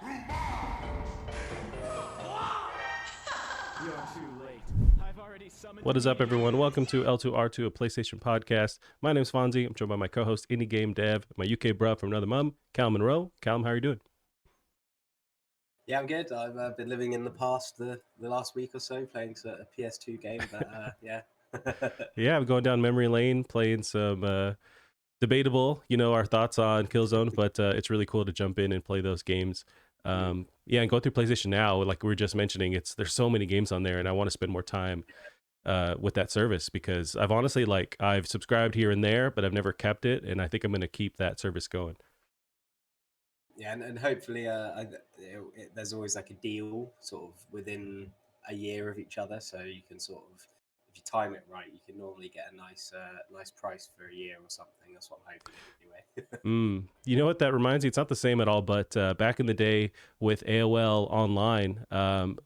You're too late. I've already summoned. What is up, everyone? Welcome to L2R2, a PlayStation podcast. My name's Fonzie. I'm joined by my co-host, Indie Game Dev, my UK bruh from another mum, Callum Monroe. Callum, how are you doing? Yeah, I'm good. I've been living in the past the last week or so, playing a PS2 game, but yeah. Yeah, I'm going down memory lane, playing some debatable, our thoughts on Killzone, but it's really cool to jump in and play those games. Yeah, and go through PlayStation Now, like we were just mentioning, there's so many games on there, and I want to spend more time with that service because I've subscribed here and there, but I've never kept it, and I think I'm going to keep that service going. Yeah, and hopefully there's always like a deal sort of within a year of each other, so you can sort of, if you time it right, you can normally get a nice price for a year or something. That's what I'm hoping anyway. You know what that reminds me? It's not the same at all, but back in the day with AOL Online,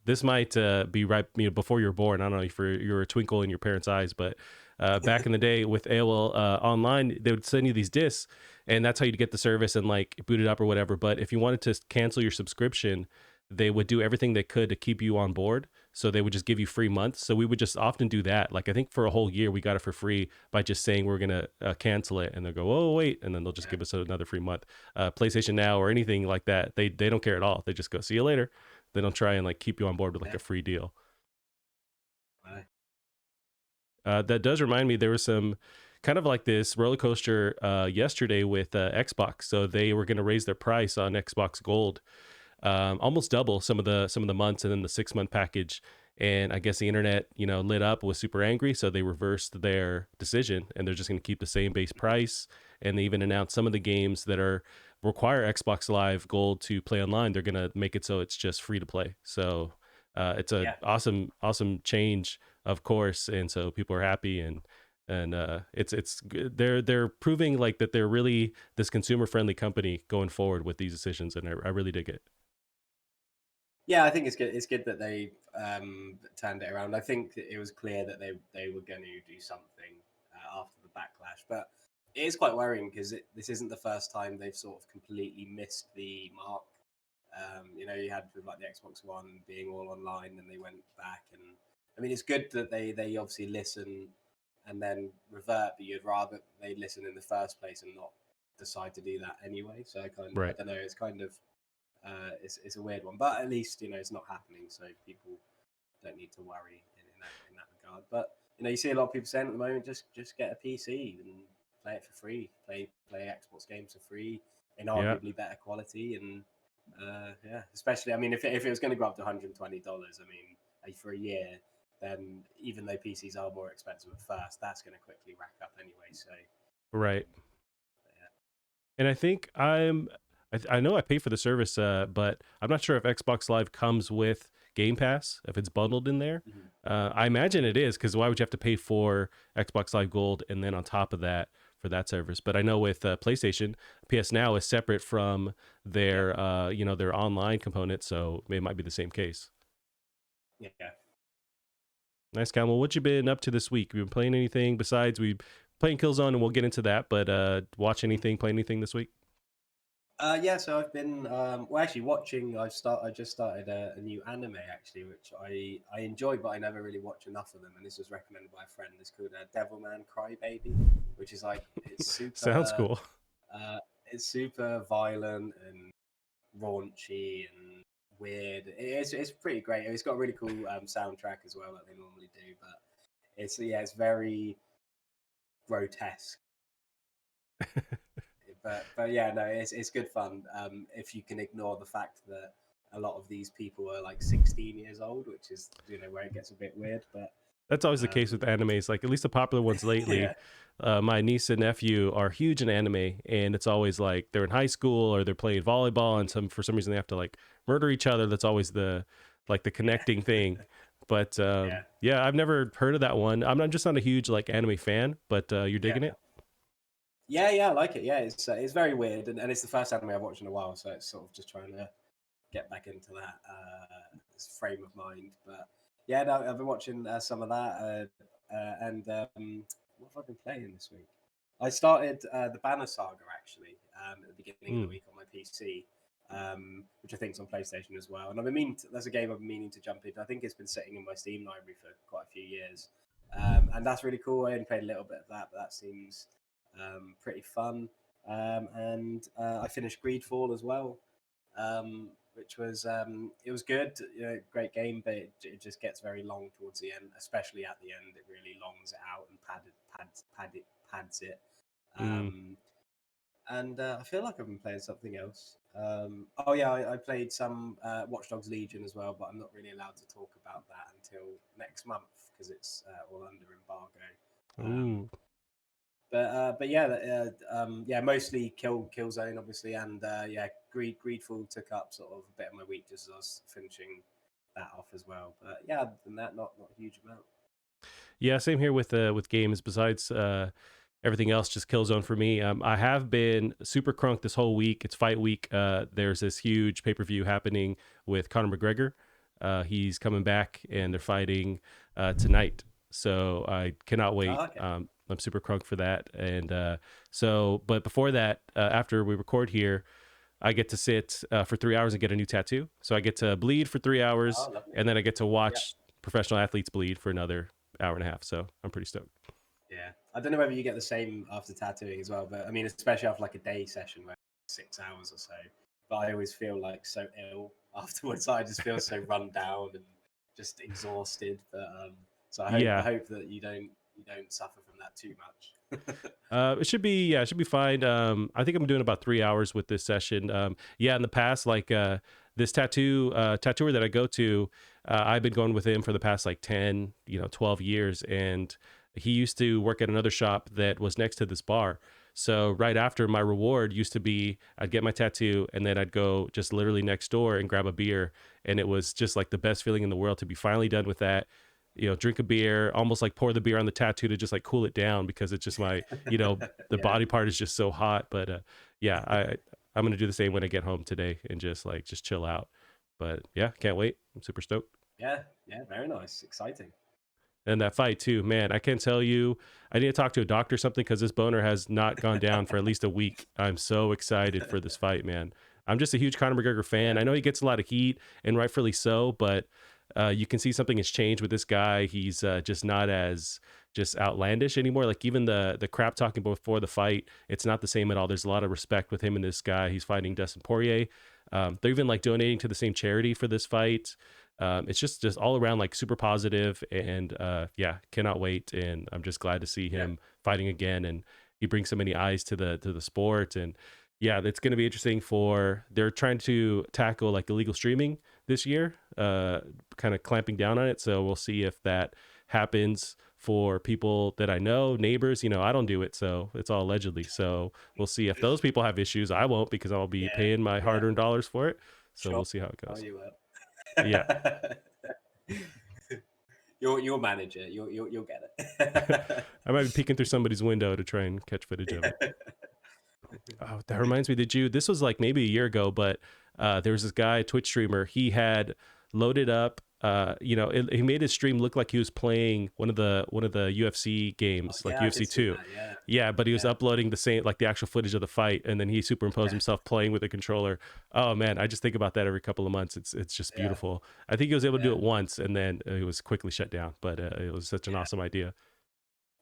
this might be right before you were born. I don't know if you're a twinkle in your parents' eyes, but back in the day with AOL Online, they would send you these discs, and that's how you'd get the service and like boot it up or whatever. But if you wanted to cancel your subscription, they would do everything they could to keep you on board. So they would just give you free months. So we would just often do that. Like I think for a whole year, we got it for free by just saying we're going to cancel it. And they'll go, oh, wait. And then they'll just give us another free month. PlayStation Now or anything like that, they don't care at all. They just go, see you later. They don't try and like keep you on board with like a free deal. That does remind me, there was some kind of like this roller coaster yesterday with Xbox. So they were going to raise their price on Xbox Gold. Almost double some of the months, and then the 6-month package. And I guess the internet, lit up, was super angry, so they reversed their decision, and they're just going to keep the same base price. And they even announced some of the games that require Xbox Live Gold to play online. They're going to make it so it's just free to play. So it's a awesome change, of course, and so people are happy and it's they're proving like that they're really this consumer friendly company going forward with these decisions, and I really dig it. Yeah, I think it's good. It's good that they turned it around. I think it was clear that they were going to do something after the backlash, but it is quite worrying because this isn't the first time they've sort of completely missed the mark. You had with like the Xbox One being all online, and they went back. And I mean, it's good that they obviously listen and then revert, but you'd rather they listen in the first place and not decide to do that anyway. So I don't know. It's kind of it's a weird one, but at least it's not happening, so people don't need to worry in that regard. But you see a lot of people saying at the moment, just get a PC and play it for free, play Xbox games for free in arguably better quality, and especially I mean if it was going to go up to $120, I mean for a year, then even though PCs are more expensive at first, that's going to quickly rack up anyway. So right, and I think I know I pay for the service, but I'm not sure if Xbox Live comes with Game Pass, if it's bundled in there. I imagine it is, because why would you have to pay for Xbox Live Gold and then on top of that for that service? But I know with PlayStation, PS Now is separate from their their online component, so it might be the same case. Yeah. Nice, Cam. Well, what you been up to this week? You been playing anything besides we playing Killzone, and we'll get into that. But watch anything, play anything this week? Yeah, so I've been actually watching. I just started a new anime actually, which I enjoy, but I never really watch enough of them. And this was recommended by a friend. It's called Devilman Crybaby, which is like it's super. Sounds cool. It's super violent and raunchy and weird. It's pretty great. It's got a really cool soundtrack as well, like they normally do. But it's very grotesque. But yeah, no, it's good fun. If you can ignore the fact that a lot of these people are like 16 years old, which is where it gets a bit weird. But that's always the case with animes. Like at least the popular ones lately. My niece and nephew are huge in anime, and it's always like they're in high school or they're playing volleyball, and for some reason they have to like murder each other. That's always the connecting thing. But I've never heard of that one. I'm just not a huge like anime fan, but you're digging it. Yeah, I like it. Yeah, it's very weird, and it's the first anime I've watched in a while, so it's sort of just trying to get back into that frame of mind. But yeah, no, I've been watching some of that, and what have I been playing this week? I started the Banner Saga actually at the beginning of the week on my PC. which I think is on PlayStation as well. And I've been meaning that's a game I've been meaning to jump into. I think it's been sitting in my Steam library for quite a few years, and that's really cool. I only played a little bit of that, but that seems pretty fun. And I finished Greedfall as well, which was it was good, great game, but it just gets very long towards the end, especially at the end. It really longs it out and pads it. Mm. And I feel like I've been playing something else. Oh yeah, I played some Watch Dogs Legion as well, but I'm not really allowed to talk about that until next month because it's all under embargo. Ooh. But yeah, yeah, mostly Killzone obviously, and yeah, Greedfall took up sort of a bit of my week just as I was finishing that off as well. But yeah, other than that, not a huge amount. Yeah, same here with games. Besides everything else, just Killzone for me. I have been super crunk this whole week. It's fight week. There's this huge pay-per-view happening with Conor McGregor. He's coming back, and they're fighting tonight. So I cannot wait. Oh, okay. I'm super crunk for that. And but before that, after we record here, I get to sit for 3 hours and get a new tattoo. So I get to bleed for 3 hours, Oh, lovely. and then I get to Yeah. watch professional athletes bleed for another hour and a half. So I'm pretty stoked. Yeah, I don't know whether you get the same after tattooing as well, but I mean, especially after like a day session where 6 hours or so. But I always feel like so ill afterwards. I just feel so run down and just exhausted. But so I Yeah. hope that you don't suffer from that too much. It should be fine. I think I'm doing about 3 hours with this session. Yeah, in the past, like this tattooer that I go to, I've been going with him for the past like 10, 12 years, and he used to work at another shop that was next to this bar. So right after, my reward used to be I'd get my tattoo, and then I'd go just literally next door and grab a beer, and it was just like the best feeling in the world to be finally done with that. Drink a beer, almost like pour the beer on the tattoo to just like cool it down, because it's just my, the Yeah. body part is just so hot. But yeah, I'm gonna do the same when I get home today and just chill out. But yeah, can't wait. I'm super stoked. Yeah, very nice, exciting. And that fight too, man, I can't tell you. I need to talk to a doctor or something, because this boner has not gone down for at least a week. I'm so excited for this fight, man. I'm just a huge Conor McGregor fan. Yeah. I know he gets a lot of heat, and rightfully so, but you can see something has changed with this guy. He's just not as just outlandish anymore. Like, even the crap talking before the fight, it's not the same at all. There's a lot of respect with him and this guy. He's fighting Dustin Poirier. They're even like donating to the same charity for this fight. It's just all around like super positive, and yeah, cannot wait. And I'm just glad to see him fighting again, and he brings so many eyes to the sport. And yeah, it's going to be interesting. They're trying to tackle like illegal streaming this year, kind of clamping down on it. So we'll see if that happens for people that I know, neighbors. I don't do it, so it's all allegedly. So we'll see if those people have issues. I won't, because I'll be paying my hard-earned dollars for it. So Sure. we'll see how it Oh, goes. you will. Yeah. You'll manage it. You'll get it. I might be peeking through somebody's window to try and catch footage of it. Oh, that reminds me. This was like maybe a year ago, but there was this guy, Twitch streamer. He had loaded up, he made his stream look like he was playing one of the UFC games, like UFC 2. That, yeah, but he was uploading the same, like the actual footage of the fight, and then he superimposed himself playing with the controller. Oh man, I just think about that every couple of months. It's just beautiful. I think he was able to do it once, and then it was quickly shut down, but it was such an awesome idea.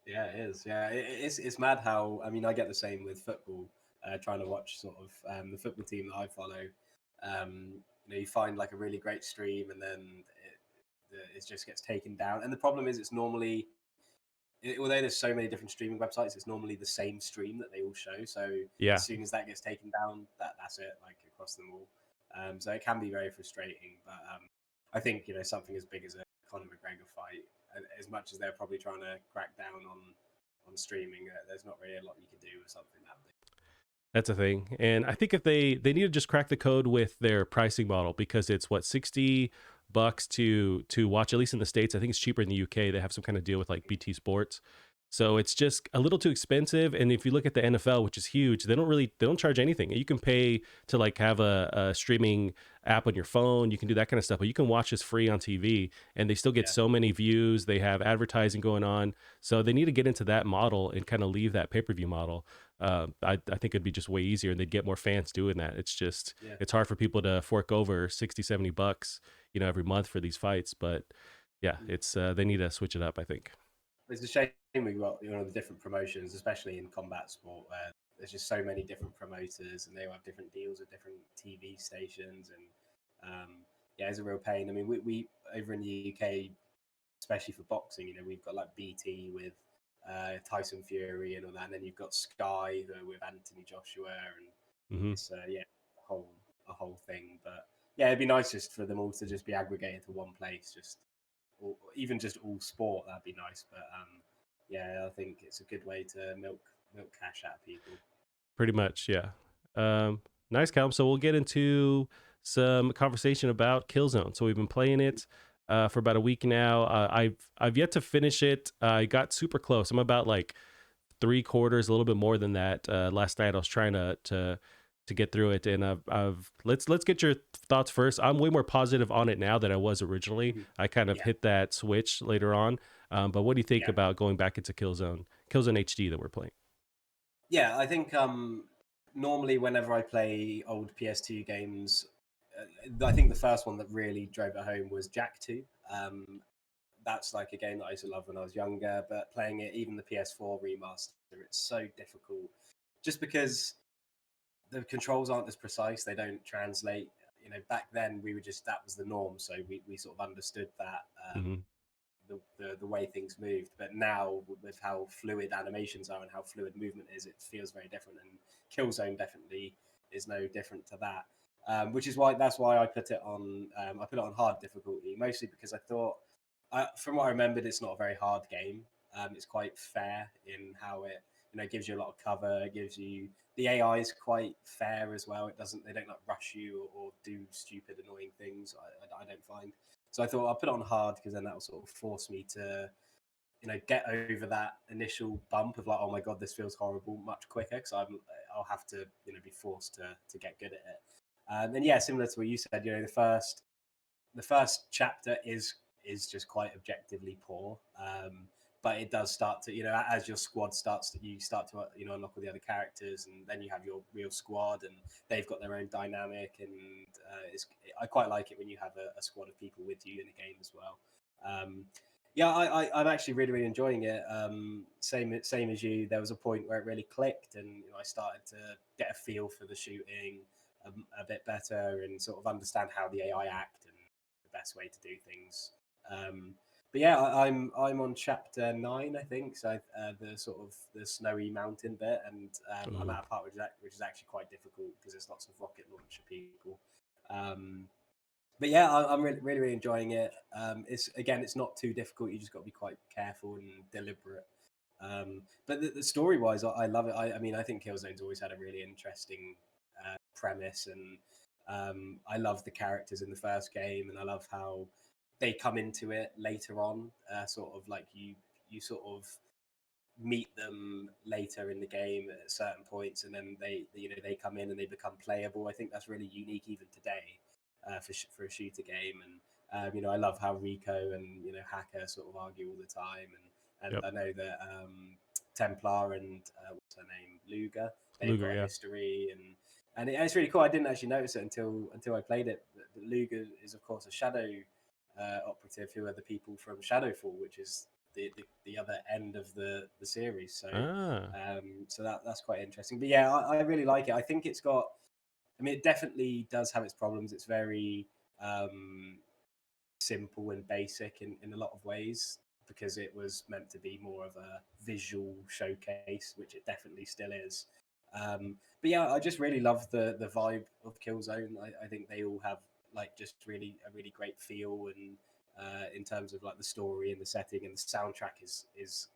Yeah, it is. Yeah, it's mad how, I mean, I get the same with football. Trying to watch sort of the football team that I follow. You find like a really great stream, and then it just gets taken down. And the problem is, it's normally, although there's so many different streaming websites, it's normally the same stream that they all show. So as soon as that gets taken down, that's it, like across them all. So it can be very frustrating. But I think something as big as a Conor McGregor fight, as much as they're probably trying to crack down on streaming, there's not really a lot you can do with something that big. That's a thing. And I think if they need to just crack the code with their pricing model, because it's what, $60 to watch, at least in the States. I think it's cheaper in the UK. They have some kind of deal with like BT Sports. So it's just a little too expensive. And if you look at the NFL, which is huge, they don't charge anything. You can pay to like have a streaming app on your phone. You can do that kind of stuff, but you can watch this free on TV, and they still get so many views. They have advertising going on. So they need to get into that model and kind of leave that pay-per-view model. I think it'd be just way easier and they'd get more fans doing that. It's just, Yeah. it's hard for people to fork over 60, $70, every month for these fights. But yeah, Mm. it's, they need to switch it up, I think. It's a shame we've got the different promotions, especially in combat sport, where there's just so many different promoters, and they all have different deals with different TV stations, and yeah, it's a real pain. I mean, we over in the UK, especially for boxing, we've got like BT with Tyson Fury and all that, and then you've got Sky with Anthony Joshua, and Hmm. it's yeah, a whole thing. But yeah, it'd be nice just for them all to just be aggregated to one place, just or even just all sport. That'd be nice. But yeah, I think it's a good way to milk cash out of people. Pretty much, yeah. Um, nice, Calum. So we'll get into some conversation about Killzone. So we've been playing it for about a week now. I've yet to finish it. I got super close. I'm about like three quarters, a little bit more than that. Last night I was trying to get through it, and I've let's get your thoughts first. I'm way more positive on it now than I was originally. Mhm. I kind of Yeah, hit that switch later on. But what do you think yeah, about going back into Killzone HD that we're playing? yeah. I think normally whenever I play old PS2 games, I think the first one that really drove it home was Jack 2. That's like a game that I used to love when I was younger, but playing it, even the PS4 remaster, it's so difficult just because the controls aren't as precise. They don't translate. Back then we were just that was the norm, so we sort of understood that Hmm. the way things moved. But now with how fluid animations are and how fluid movement is, it feels very different. And Killzone definitely is no different to that. Which is why that's why I put it on. I put it on hard difficulty, mostly because I thought, from what I remembered, it's not a very hard game. It's quite fair in how it gives you a lot of cover. It gives you the AI is quite fair as well. They don't like rush you or do stupid annoying things. I don't find. So I thought I'll put it on hard because then that will sort of force me to get over that initial bump of like, oh my god, this feels horrible much quicker because I'll have to be forced to get good at it. And yeah, similar to what you said, the first chapter is just quite objectively poor. But it does start to, as your squad starts to, you start to, unlock all the other characters, and then you have your real squad, and they've got their own dynamic, and I quite like it when you have a squad of people with you in a game as well. Yeah, I'm actually really, really enjoying it. Same as you. There was a point where it really clicked, and I started to get a feel for the shooting a bit better, and sort of understand how the AI act and the best way to do things. But yeah, I'm on chapter 9, I think. So the sort of the snowy mountain bit, and I'm Ooh. at a part which is actually quite difficult because there's lots of rocket launcher people. Um, but yeah, I'm really, really, really enjoying it. It's not too difficult. You just got to be quite careful and deliberate. But the story wise, I love it. I mean, I think Killzone's always had a really interesting premise, and I love the characters in the first game, and I love how they come into it later on. Sort of like you sort of meet them later in the game at certain points, and then they come in and they become playable. I think that's really unique even today for a shooter game. And I love how Rico and Hacker sort of argue all the time, and Yep. I know that Templar and what's her name, Luger, they've Luger, got a yeah. history, and it's really cool. I didn't actually notice it until I played it. But Luger is of course a shadow operative who are the people from Shadowfall, which is the other end of the series. So Ah. that's quite interesting. But yeah, I really like it. I think it's got. I mean, it definitely does have its problems. It's very um, simple and basic in a lot of ways because it was meant to be more of a visual showcase, which it definitely still is. But yeah, I just really love the vibe of Killzone. I think they all have like just really a really great feel, and in terms of like the story and the setting, and the soundtrack is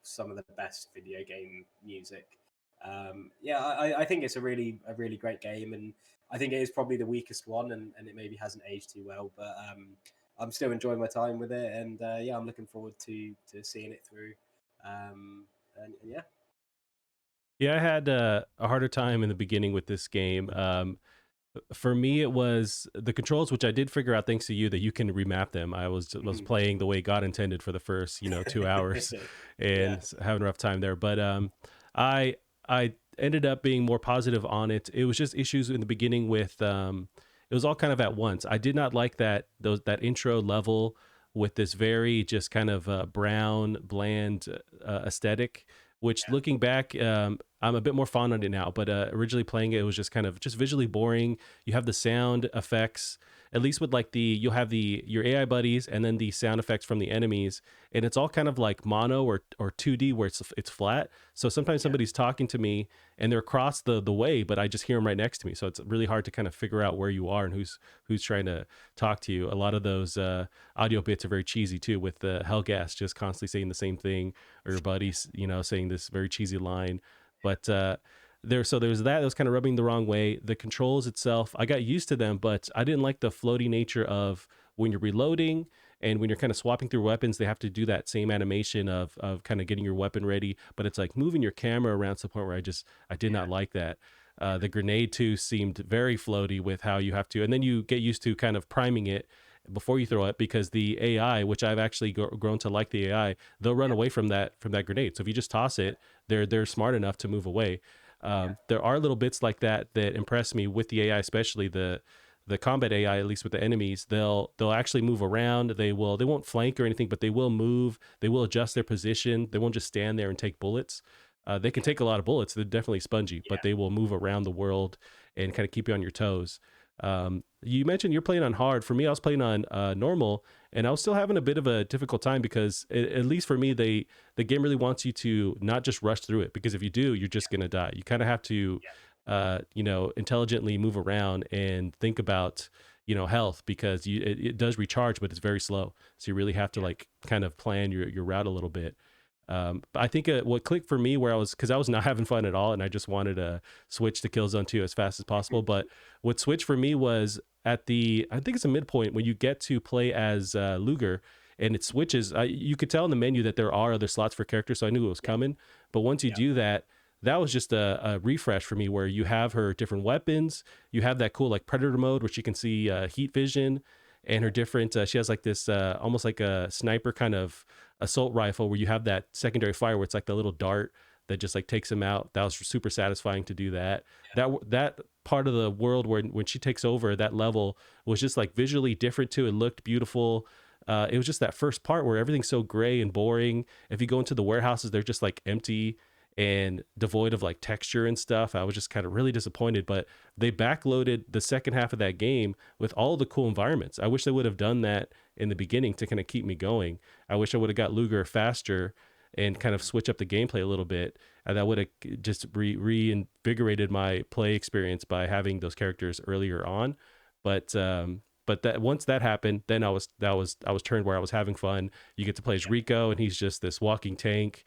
some of the best video game music. Yeah, I think it's a really great game, and I think it is probably the weakest one, and it maybe hasn't aged too well. But I'm still enjoying my time with it, and yeah, I'm looking forward to seeing it through. And yeah. Yeah, I had a harder time in the beginning with this game. For me, it was the controls, which I did figure out thanks to you that you can remap them. I was Mhm. playing the way God intended for the first 2 hours, and Yeah. having a rough time there. But I I ended up being more positive on it. It was just issues in the beginning with it was all kind of at once. I did not like that intro level with this very just kind of brown, bland aesthetic. Which Yeah, looking back, I'm a bit more fond on it now. But originally playing it, it was just kind of just visually boring. You have the sound effects, at least with like you'll have your AI buddies and then the sound effects from the enemies, and it's all kind of like mono or 2D where it's flat. So sometimes yeah, somebody's talking to me and they're across the way, but I just hear them right next to me. So it's really hard to kind of figure out where you are and who's trying to talk to you. A lot of those audio bits are very cheesy too, with the Hellgas just constantly saying the same thing, or your buddies, saying this very cheesy line. But there's that was kind of rubbing the wrong way. The controls itself, I got used to them, but I didn't like the floaty nature of when you're reloading and when you're kind of swapping through weapons. They have to do that same animation of kind of getting your weapon ready, but it's like moving your camera around to the point where I did yeah, not like that. yeah, The grenade too seemed very floaty with how you have to, and then you get used to kind of priming it before you throw it, because the AI, which I've actually grown to like the AI, they'll run yeah, away from that grenade. So if you just toss it, they're smart enough to move away. yeah, There are little bits like that impress me with the AI, especially the combat AI. At least with the enemies, they'll actually move around. They won't flank or anything, but they will move. They will adjust their position. They won't just stand there and take bullets. They can take a lot of bullets. They're definitely spongy, but yeah, they will move around the world and kind of keep you on your toes. You mentioned you're playing on hard. For me, I was playing on normal, and I was still having a bit of a difficult time because, at least for me, the game really wants you to not just rush through it, because if you do, you're just gonna die. You kind of have to, yeah, intelligently move around and think about health, because it does recharge, but it's very slow. So you really have to yeah, like kind of plan your route a little bit. But I think what clicked for me, where because I was not having fun at all, and I just wanted to switch to Killzone 2 as fast as possible. But what switched for me was I think it's a midpoint when you get to play as Luger, and it switches. You could tell in the menu that there are other slots for characters, so I knew it was yeah, coming. But once you yeah, do that, that was just a refresh for me, where you have her different weapons. You have that cool like Predator mode, where she can see heat vision, and her different. She has like this almost like a sniper kind of assault rifle, where you have that secondary fire where it's like the little dart that just like takes him out. That was super satisfying to do that. That part of the world where when she takes over, that level was just like visually different too. It looked beautiful. It was just that first part where everything's so gray and boring. If you go into the warehouses, they're just like empty and devoid of like texture and stuff. I was just kind of really disappointed, but they backloaded the second half of that game with all the cool environments. I wish they would have done that in the beginning to kind of keep me going. I wish I would have got Luger faster and kind of switch up the gameplay a little bit, and that would have just reinvigorated my play experience by having those characters earlier on. But that once that happened, then I was turned where I was having fun. You get to play as yeah, Rico, and he's just this walking tank,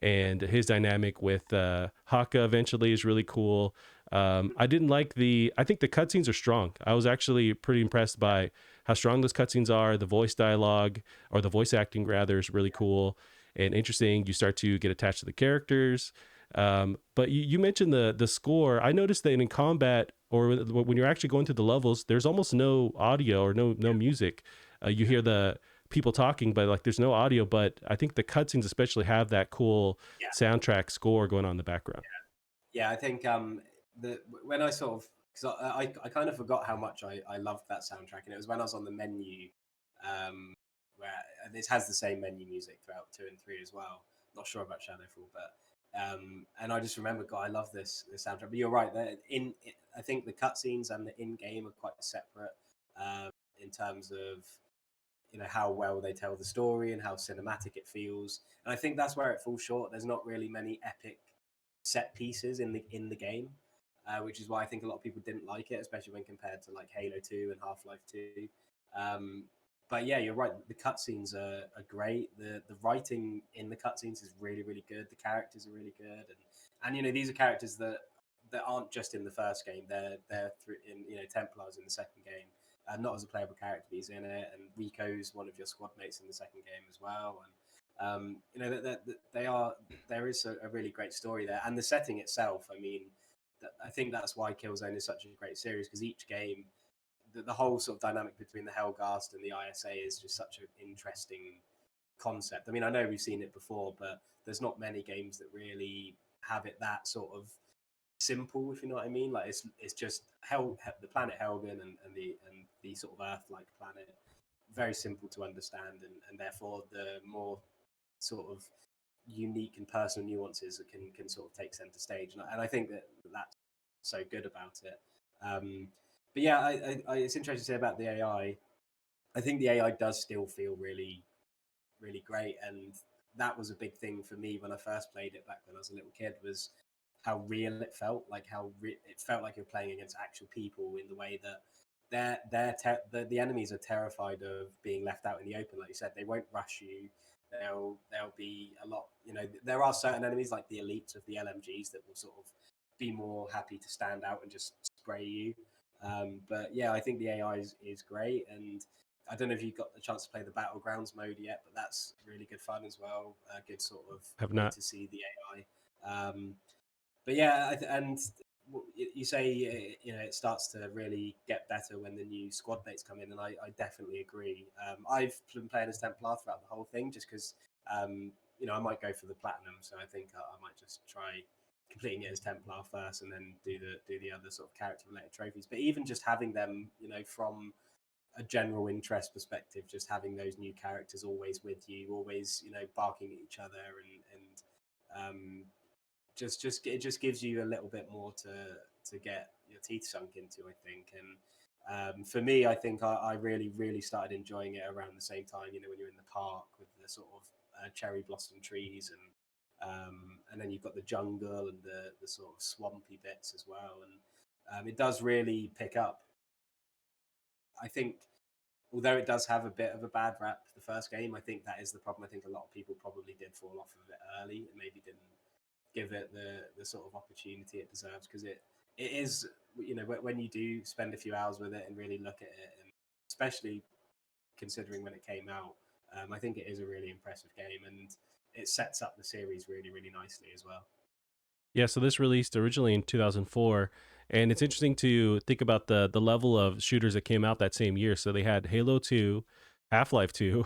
and his dynamic with Haka eventually is really cool. I didn't like I think the cutscenes are strong. I was actually pretty impressed by how strong those cutscenes are. The voice dialogue, or the voice acting rather, is really cool and interesting. You start to get attached to the characters. But you mentioned the score. I noticed that in combat, or when you're actually going through the levels, there's almost no audio or no music. You yeah, hear the people talking, but like there's no audio. But I think the cutscenes especially have that cool yeah. soundtrack score going on in the background. Yeah, I think when I sort of, because I kind of forgot how much I loved that soundtrack, and it was when I was on the menu, where and this has the same menu music throughout 2 and 3 as well. Not sure about Shadowfall, but and I just remember, God, I love this soundtrack. But you're right, I think the cutscenes and the in game are quite separate in terms of how well they tell the story and how cinematic it feels. And I think that's where it falls short. There's not really many epic set pieces in the game, which is why I think a lot of people didn't like it, especially when compared to like Halo 2 and Half Life 2. Um, but yeah, you're right. The cutscenes are great. The writing in the cutscenes is really really good. The characters are really good, and these are characters that aren't just in the first game. They're through in Templars in the second game, not as a playable character, but he's in it. And Rico's one of your squad mates in the second game as well. And that they are there is a really great story there, and the setting itself. I mean, I think that's why Killzone is such a great series, because each game, the whole sort of dynamic between the Hellgast and the ISA is just such an interesting concept. I mean, I know we've seen it before, but there's not many games that really have it that sort of simple, if you know what I mean. Like it's just the planet Helgen and the sort of Earth-like planet, very simple to understand, and therefore the more sort of unique and personal nuances that can sort of take center stage. And I think that that's so good about it. Um, but yeah, it's interesting to say about the AI. I think the AI does still feel really great, and that was a big thing for me when I first played it back when I was a little kid. Was how real it felt, like it felt like you're playing against actual people in the way that the enemies are terrified of being left out in the open. Like you said, they won't rush you. There'll be a lot. You know, there are certain enemies like the elites of the LMGs that will sort of be more happy to stand out and just spray you. But yeah, I think the AI is great, and I don't know if you got the chance to play the battlegrounds mode yet, but that's really good fun as well. A good sort of Have way not. to see the AI. But yeah, and you say you know it starts to really get better when the new squad mates come in, and I definitely agree. I've been playing as Templar throughout the whole thing just because you know I might go for the platinum, so I think I might just try completing it as Templar first, and then do the other sort of character related trophies. But even just having them, you know, from a general interest perspective, just having those new characters always with you, always you know barking at each other, and just it just gives you a little bit more to get your teeth sunk into, I think. And for me, I think I really started enjoying it around the same time. You know, when you're in the park with the sort of cherry blossom trees, and then you've got the jungle and the sort of swampy bits as well, and it does really pick up. I think although it does have a bit of a bad rap, the first game, I think that is the problem. I think a lot of people probably did fall off of it early and maybe didn't give it the sort of opportunity it deserves, because it is, you know, when you do spend a few hours with it and really look at it, and especially considering when it came out, I think it is a really impressive game, and it sets up the series really nicely as well. Yeah, so this released originally in 2004, and it's interesting to think about the level of shooters that came out that same year. So they had Halo 2, Half-Life 2,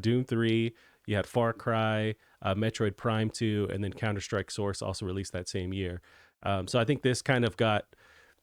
Doom 3, you had Far Cry, Metroid Prime 2, and then Counter-Strike Source also released that same year. So I think this kind of got,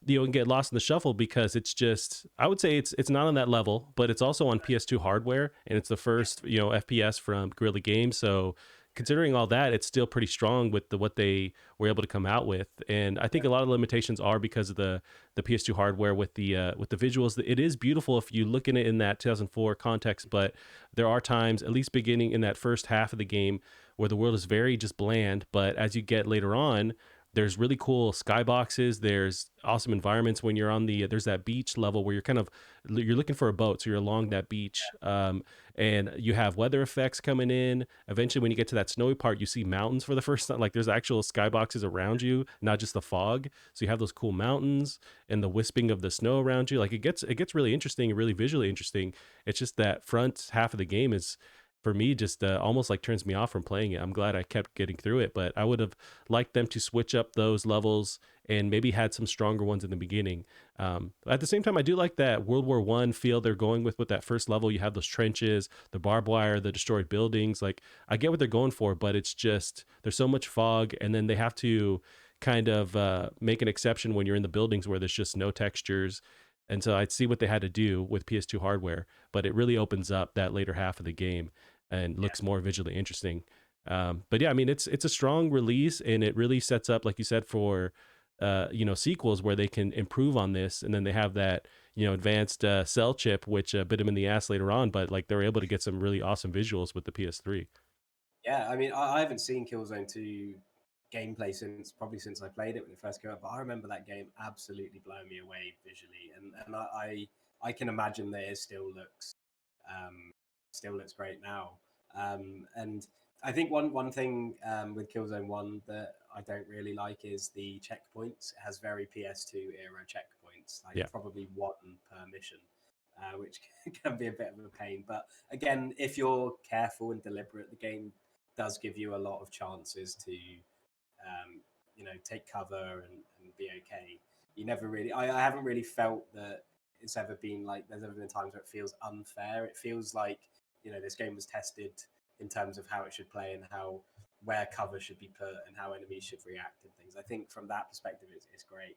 you know, get lost in the shuffle because it's just, I would say it's not on that level, but it's also on PS2 hardware, and it's the Yeah, first, you know, FPS from Guerrilla Games. So considering all that, it's still pretty strong with what they were able to come out with. And I think yeah, a lot of limitations are because of the PS2 hardware with the visuals. It is beautiful if you look at it in that 2004 context, but there are times, at least beginning in that first half of the game, where the world is very just bland. But as you get later on, there's really cool skyboxes. There's awesome environments when you're on there's that beach level where you're looking for a boat, so you're along that beach, and you have weather effects coming in. Eventually, when you get to that snowy part, you see mountains for the first time. Like there's actual skyboxes around you, not just the fog. So you have those cool mountains and the wisping of the snow around you. Like it gets really interesting and really visually interesting. It's just that front half of the game is, for me, just almost like turns me off from playing it. I'm glad I kept getting through it, but I would have liked them to switch up those levels and maybe had some stronger ones in the beginning. At the same time, I do like that World War One feel they're going with that first level. You have those trenches, the barbed wire, the destroyed buildings. Like I get what they're going for, but it's just there's so much fog, and then they have to kind of make an exception when you're in the buildings where there's just no textures. And so I'd see what they had to do with PS2 hardware, but it really opens up that later half of the game and yeah, looks more visually interesting. But yeah, I mean, it's a strong release, and it really sets up, like you said, for you know, sequels where they can improve on this, and then they have that, you know, advanced cell chip which bit them in the ass later on, but like they're able to get some really awesome visuals with the PS3. yeah. I mean, I haven't seen Killzone 2 gameplay since I played it when it first came out, but I remember that game absolutely blowing me away visually, and I can imagine that it um, still looks great now. And I think one thing with Killzone One that I don't really like is the checkpoints. It has very PS2 era checkpoints, like Yeah. probably one per mission, which can be a bit of a pain. But again, if you're careful and deliberate, the game does give you a lot of chances to you know, take cover and be okay. You never really, I haven't really felt that it's ever been like, there's ever been times where it feels unfair. It feels like, you know, this game was tested in terms of how it should play and how where cover should be put and how enemies should react and things. I think from that perspective, it's great.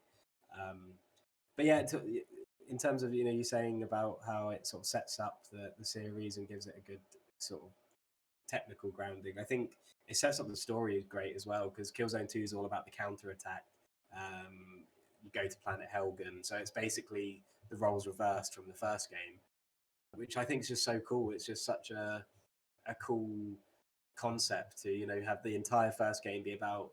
Um, but yeah, in terms of you saying about how it sort of sets up the series and gives it a good sort of technical grounding. I think it sets up the story great as well because Killzone 2 is all about the counter attack. You go to Planet Helgen, so it's basically the roles reversed from the first game, which I think is just so cool. It's just such a cool concept to have the entire first game be about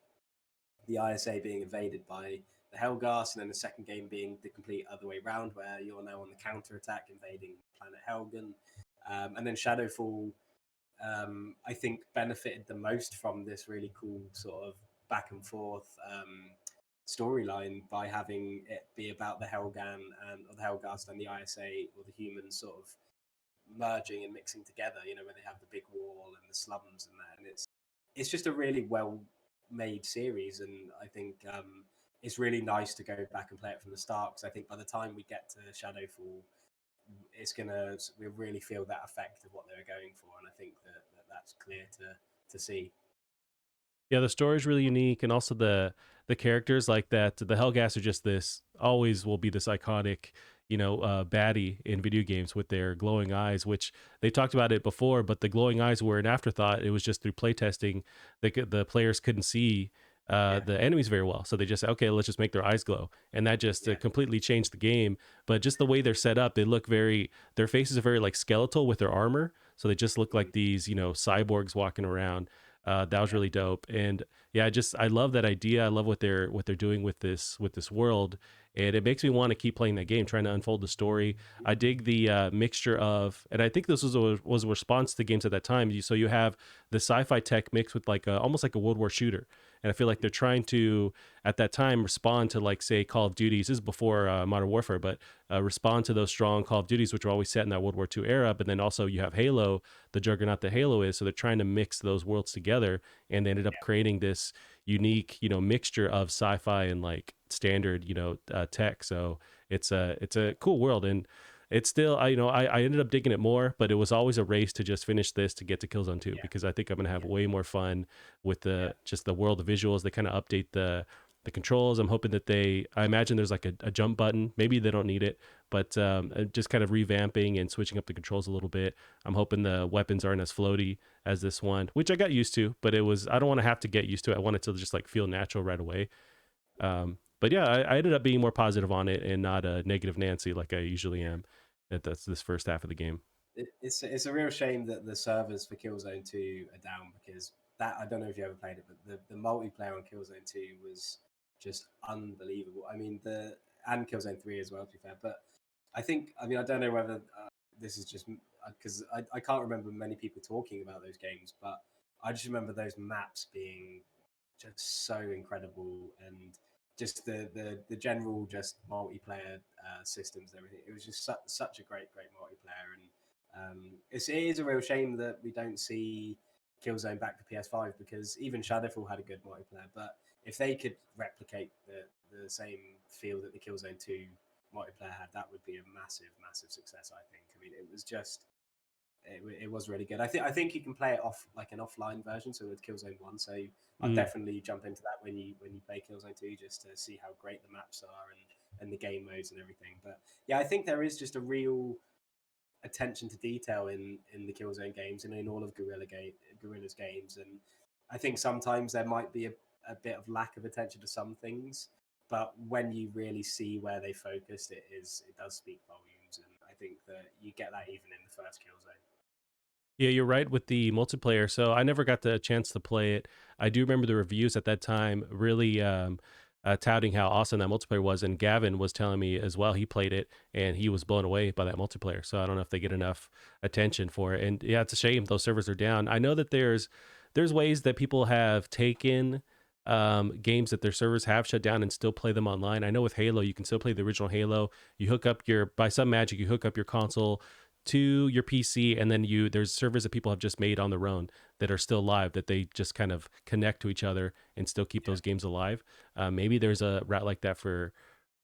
the ISA being invaded by the Helghast, and then the second game being the complete other way around, where you're now on the counter attack invading Planet Helgen, and then Shadowfall I think benefited the most from this really cool sort of back and forth storyline by having it be about the Helgan and or the Helghast and the ISA or the humans sort of merging and mixing together. Where they have the big wall and the slums and that, and it's just a really well made series, and I think it's really nice to go back and play it from the start because I think by the time we get to Shadowfall, we really feel that effect of what they were going for, and I think that's clear to see. Yeah, the story is really unique, and also the characters like that. The Hellgas are just this always will be this iconic, baddie in video games with their glowing eyes. Which they talked about it before, but the glowing eyes were an afterthought. It was just through playtesting the players couldn't see Yeah, the enemies very well, so they just said, okay, let's just make their eyes glow, and that just yeah, completely changed the game. But just the way they're set up, they look their faces are very like skeletal with their armor, so they just look mm, like these cyborgs walking around. That was yeah, really dope. And yeah, I love that idea. I love what they're doing with this world, and it makes me want to keep playing that game, trying to unfold the story. I dig the mixture of, and I think this was a response to games at that time. So you have the sci-fi tech mixed with like almost like a World War shooter, and I feel like they're trying to at that time respond to like say Call of Duties. This is before Modern Warfare, but respond to those strong Call of Duties, which were always set in that World War II era. But then also you have Halo, the juggernaut that Halo is. So they're trying to mix those worlds together, and they ended up creating this unique, mixture of sci-fi and like standard, tech. So it's a cool world, and it's still, I ended up digging it more, but it was always a race to just finish this to get to Killzone 2 yeah, because I think I'm gonna have yeah, way more fun with yeah, the just the world, the visuals. They kind of update the controls. I'm hoping that I imagine there's like a jump button. Maybe they don't need it, but just kind of revamping and switching up the controls a little bit. I'm hoping the weapons aren't as floaty as this one, which I got used to, but I don't want to have to get used to it. I want it to just like feel natural right away. But yeah, I ended up being more positive on it and not a negative Nancy like I usually yeah. am. That's this first half of the game. It's a real shame that the servers for Killzone 2 are down because that I don't know if you ever played it, but the multiplayer on Killzone 2 was just unbelievable. I mean and Killzone 3 as well to be fair, but I don't know whether this is just because I can't remember many people talking about those games, but I just remember those maps being just so incredible and just the general just multiplayer systems and everything. It was just such a great multiplayer, and it is a real shame that we don't see Killzone back to PS5 because even Shadowfall had a good multiplayer. But if they could replicate the same feel that the Killzone 2 multiplayer had, that would be a massive success. I think. I mean, it was really good. I think you can play it off like an offline version, so with Killzone 1. So I'd Mm. definitely jump into that when you play Killzone 2 just to see how great the maps are and the game modes and everything. But yeah, I think there is just a real attention to detail in the Killzone games and in all of Guerrilla's games. And I think sometimes there might be a bit of lack of attention to some things, but when you really see where they focused, it does speak volumes. And I think that you get that even in the first Killzone. Yeah, you're right with the multiplayer. So I never got the chance to play it. I do remember the reviews at that time really touting how awesome that multiplayer was. And Gavin was telling me as well, he played it and he was blown away by that multiplayer. So I don't know if they get enough attention for it. And yeah, it's a shame those servers are down. I know that there's ways that people have taken games that their servers have shut down and still play them online. I know with Halo, you can still play the original Halo. You hook up by some magic, you hook up your console to your PC, and then there's servers that people have just made on their own that are still live that they just kind of connect to each other and still keep Yeah, those games alive. Maybe there's a route like that for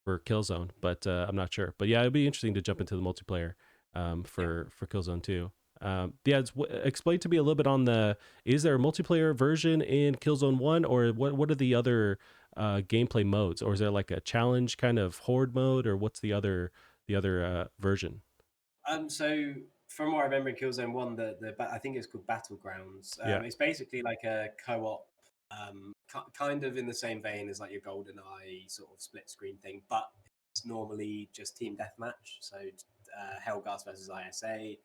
Killzone, but I'm not sure. But yeah, it'd be interesting to jump into the multiplayer yeah, for Killzone too. Yeah, explain to me a little bit on the. Is there a multiplayer version in Killzone One, or what are the other gameplay modes, or is there like a challenge kind of horde mode, or what's the other version? So from what I remember in Killzone One, I think it's called Battlegrounds. Yeah. It's basically like a co-op, kind of in the same vein as like your GoldenEye sort of split screen thing, but it's normally just team deathmatch. So Hellgas versus ISA.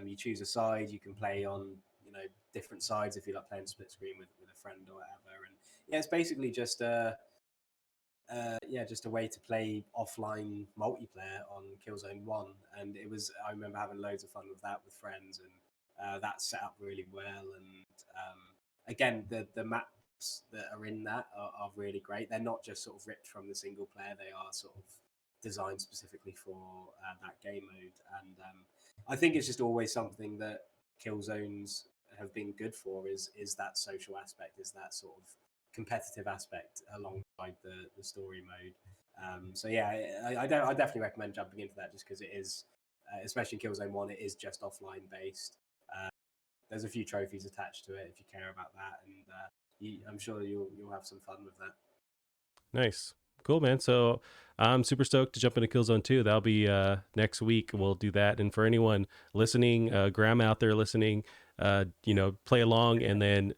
You choose a side. You can play on different sides if you like playing split screen with a friend or whatever. And yeah, it's basically just just a way to play offline multiplayer on Killzone One, and I remember having loads of fun with that with friends, and that's set up really well. And again, the maps that are in that are really great. They're not just sort of ripped from the single player; they are sort of designed specifically for that game mode. And I think it's just always something that Killzones have been good for is that social aspect, is that sort of competitive aspect alongside the story mode. So yeah, I definitely recommend jumping into that just because it is, especially in Killzone One, it is just offline based. Uh, there's a few trophies attached to it if you care about that, and I'm sure you'll have some fun with that. Nice. Cool, man. So I'm super stoked to jump into Killzone 2. That'll be next week. We'll do that. And for anyone listening, Graham out there listening, play along and then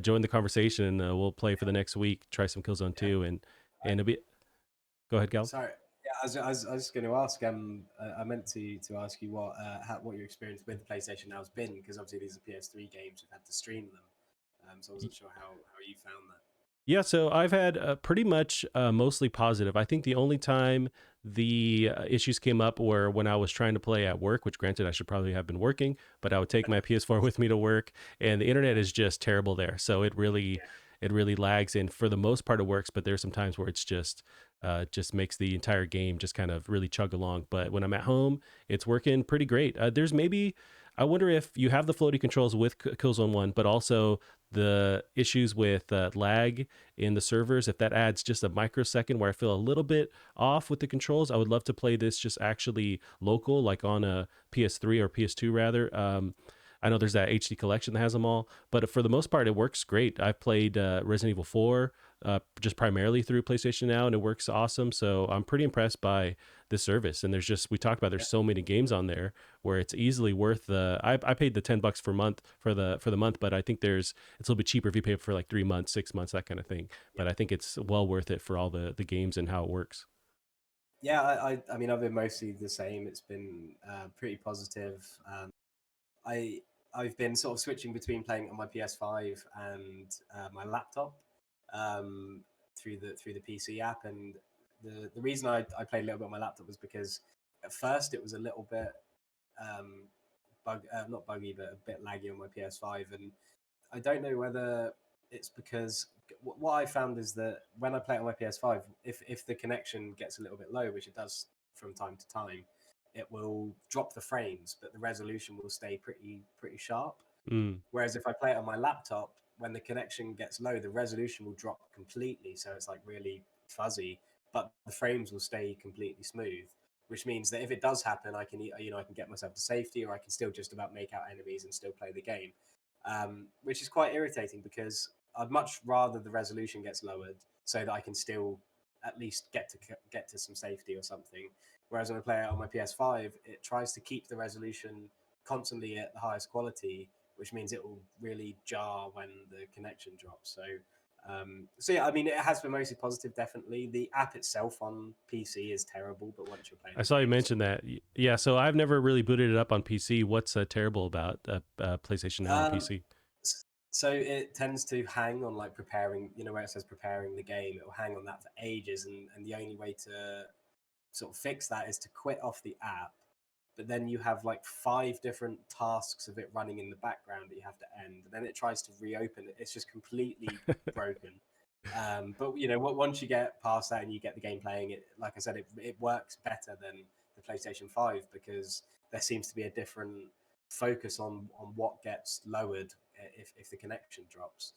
join the conversation. And we'll play for the next week. Try some Killzone Yeah. 2, and it'll be. Go ahead, Gal. Sorry. Yeah, I was going to ask. I meant to ask you what your experience with PlayStation now has been, because obviously these are PS3 games. You've had to stream them, so I wasn't sure how you found that. Yeah, so I've had pretty much mostly positive. I think the only time the issues came up were when I was trying to play at work, which granted I should probably have been working, but I would take my PS4 with me to work, and the internet is just terrible there. So it really lags, and for the most part it works, but there's some times where it's just makes the entire game just kind of really chug along. But when I'm at home, it's working pretty great. There's maybe I wonder if you have the floaty controls with Killzone 1, but also the issues with lag in the servers, if that adds just a microsecond where I feel a little bit off with the controls. I would love to play this just actually local, like on a PS3 or PS2 rather. I know there's that HD collection that has them all, but for the most part, it works great. I've played Resident Evil 4 just primarily through PlayStation Now, and it works awesome. So I'm pretty impressed by this service. And we talked about there's so many games on there where it's easily worth I paid the $10 per month for the month, but I think it's a little bit cheaper if you pay for like 3 months, 6 months, that kind of thing. Yeah. But I think it's well worth it for all the games and how it works. Yeah, I mean, I've been mostly the same. It's been pretty positive. I I've been sort of switching between playing on my PS5 and my laptop through the PC app, and the reason I played a little bit on my laptop was because at first it was a little bit um, not buggy, but a bit laggy on my PS5, and I don't know whether it's because what I found is that when I play it on my PS5, if the connection gets a little bit low, which it does from time to time, it will drop the frames, but the resolution will stay pretty sharp. Mm. Whereas if I play it on my laptop, when the connection gets low, the resolution will drop completely, so it's like really fuzzy, but the frames will stay completely smooth. Which means that if it does happen, I can get myself to safety, or I can still just about make out enemies and still play the game, which is quite irritating because I'd much rather the resolution gets lowered so that I can still at least get to some safety or something. Whereas when I play it on my PS5, it tries to keep the resolution constantly at the highest quality, which means it will really jar when the connection drops. So yeah, I mean, it has been mostly positive. Definitely, the app itself on PC is terrible, but once you're playing I the saw you game, it's mention all that. Yeah, so I've never really booted it up on PC. What's terrible about PlayStation Now on um, PC? so it tends to hang on like preparing, where it says preparing the game, it will hang on that for ages, and the only way to sort of fix that is to quit off the app, but then you have like five different tasks of it running in the background that you have to end, and then it tries to reopen it. It's just completely broken. But once you get past that and you get the game playing, it, like I said, it works better than the PlayStation 5 because there seems to be a different focus on what gets lowered if the connection drops.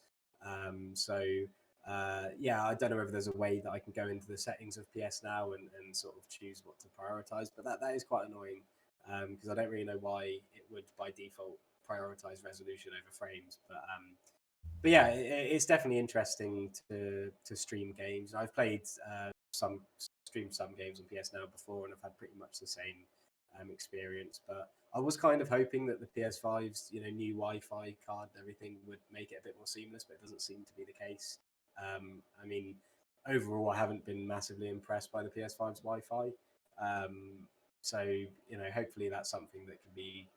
Yeah, I don't know whether there's a way that I can go into the settings of PS Now and sort of choose what to prioritize, but that is quite annoying. because I don't really know why it would by default prioritize resolution over frames. But yeah, it's definitely interesting to stream games. I've played some streamed some games on PS Now before, and I've had pretty much the same experience. But I was kind of hoping that the PS5's new Wi-Fi card and everything would make it a bit more seamless, but it doesn't seem to be the case. I mean, overall, I haven't been massively impressed by the PS5's Wi-Fi. So hopefully that's something that can be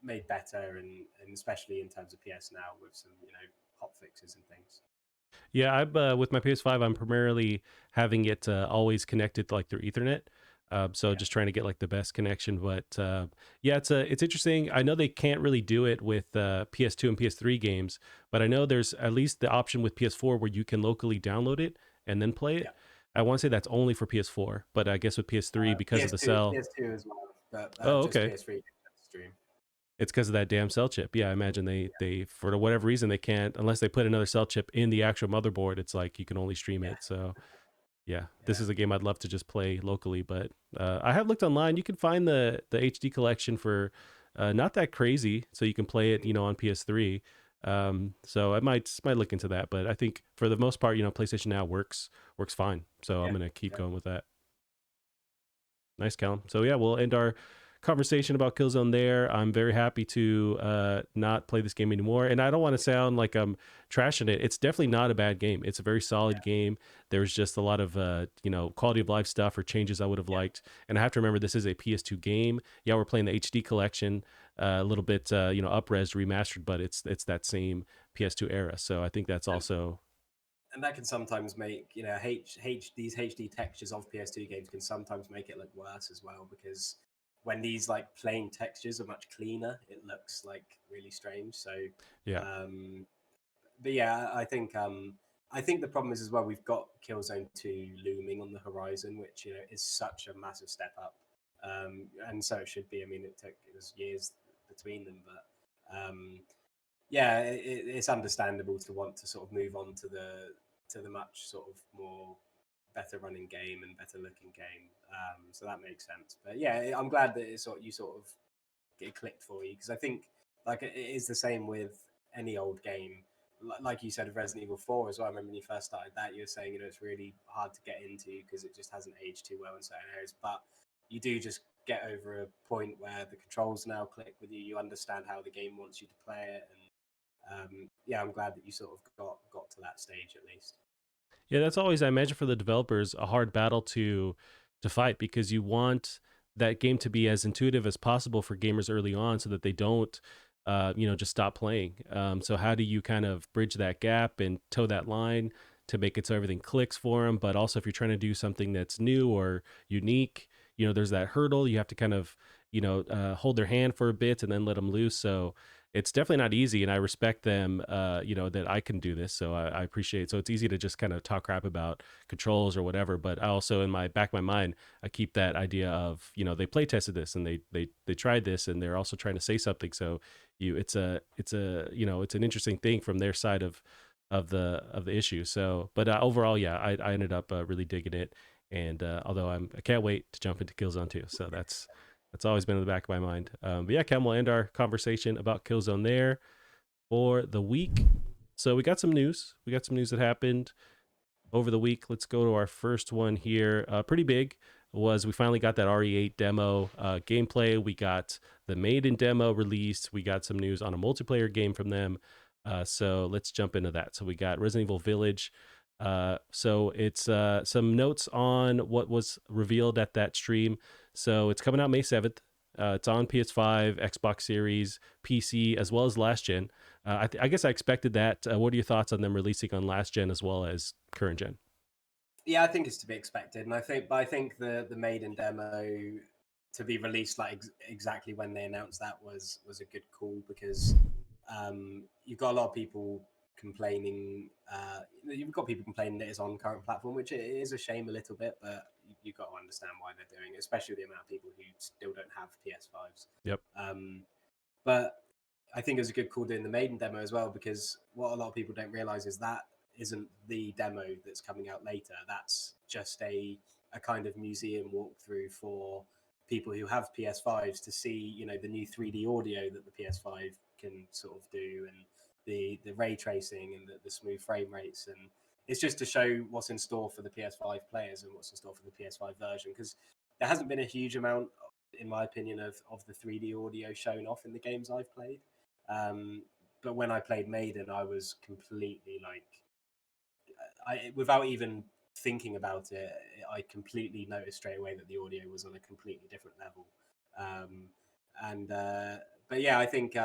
made better, and especially in terms of PS Now with some hot fixes and things. Yeah, I'm with my PS5. I'm primarily having it always connected like through Ethernet. So Yeah, just trying to get like the best connection. But yeah, it's interesting. I know they can't really do it with PS2 and PS3 games, but I know there's at least the option with PS4 where you can locally download it and then play it. yeah. I want to say that's only for PS4, but I guess with PS3 because of the PS2, cell. PS2 as well, but Oh, just okay. PS3 stream. It's because of that damn cell chip. Yeah, I imagine they for whatever reason they can't unless they put another cell chip in the actual motherboard. It's like you can only stream Yeah, it. So yeah, this yeah, is a game I'd love to just play locally. But I have looked online. You can find the HD collection for not that crazy, so you can play it, on PS3. So I might look into that. But I think for the most part, PlayStation Now works fine. So I'm yeah, gonna keep yeah. going with that. Nice, Callum. So yeah, we'll end our conversation about Killzone there. I'm very happy to not play this game anymore, and I don't want to sound like I'm trashing it. It's definitely not a bad game. It's a very solid game. There's just a lot of quality of life stuff or changes I would have Yeah. liked. And I have to remember this is a PS2 game. Yeah, we're playing the HD collection, a little bit up-res remastered, but it's that same PS2 era. So I think that's And also and that can sometimes make these HD textures of PS2 games can sometimes make it look worse as well, because when these like plain textures are much cleaner, it looks like really strange. So yeah. um, but yeah, I think the problem is as well we've got Killzone 2 looming on the horizon, which is such a massive step up, and so it should be. I mean, it was years between them, but yeah, it's understandable to want to sort of move on to the much sort of more better running game and better looking game. So that makes sense. But yeah, I'm glad that you sort of it clicked for you, because I think like it is the same with any old game. Like you said of Resident Evil 4 as well. I remember when you first started that, you were saying it's really hard to get into because it just hasn't aged too well in certain areas. But you do just get over a point where the controls now click with you. You understand how the game wants you to play it, and yeah, I'm glad that you sort of got to that stage at least. Yeah, that's always, I imagine, for the developers a hard battle to fight, because you want that game to be as intuitive as possible for gamers early on so that they don't just stop playing. So how do you kind of bridge that gap and toe that line to make it so everything clicks for them, but also if you're trying to do something that's new or unique, there's that hurdle you have to kind of hold their hand for a bit and then let them loose. So it's definitely not easy, and I respect them, that I can do this. So I appreciate it. So it's easy to just kind of talk crap about controls or whatever, but I also, in my back of my mind, I keep that idea of, they play tested this and they tried this and they're also trying to say something. So it's an interesting thing from their side of the issue. So, but overall, yeah, I ended up really digging it, and although I can't wait to jump into Killzone 2. So that's always been in the back of my mind. But yeah, Cam, we'll end our conversation about Killzone there for the week. So we got some news. We got some news that happened over the week. Let's go to our first one here. Pretty big was we finally got that RE8 demo gameplay. We got the Maiden demo released. We got some news on a multiplayer game from them. So let's jump into that. So we got Resident Evil Village. So it's some notes on what was revealed at that stream. So it's coming out May 7th. It's on PS5, Xbox Series, PC, as well as last gen. I guess I expected that. What are your thoughts on them releasing on last gen as well as current gen? Yeah, I think it's to be expected, and I think the maiden demo to be released like exactly when they announced that was a good call, because you've got a lot of people complaining. You've got people complaining that it's on current platform, which it is a shame a little bit, but you've got to understand why they're doing it, especially the amount of people who still don't have PS5s. Yep. But I think it was a good call doing the maiden demo as well, because what a lot of people don't realize is that isn't the demo that's coming out later. That's just a kind of museum walkthrough for people who have PS5s to see, the new 3D audio that the PS5 can sort of do, and the ray tracing and the smooth frame rates, and it's just to show what's in store for the PS5 players and what's in store for the PS5 version, because there hasn't been a huge amount, in my opinion, of the 3D audio shown off in the games I've played. Um, but when I played Maiden, I was completely like, without even thinking about it, I completely noticed straight away that the audio was on a completely different level. Um, and But yeah, I think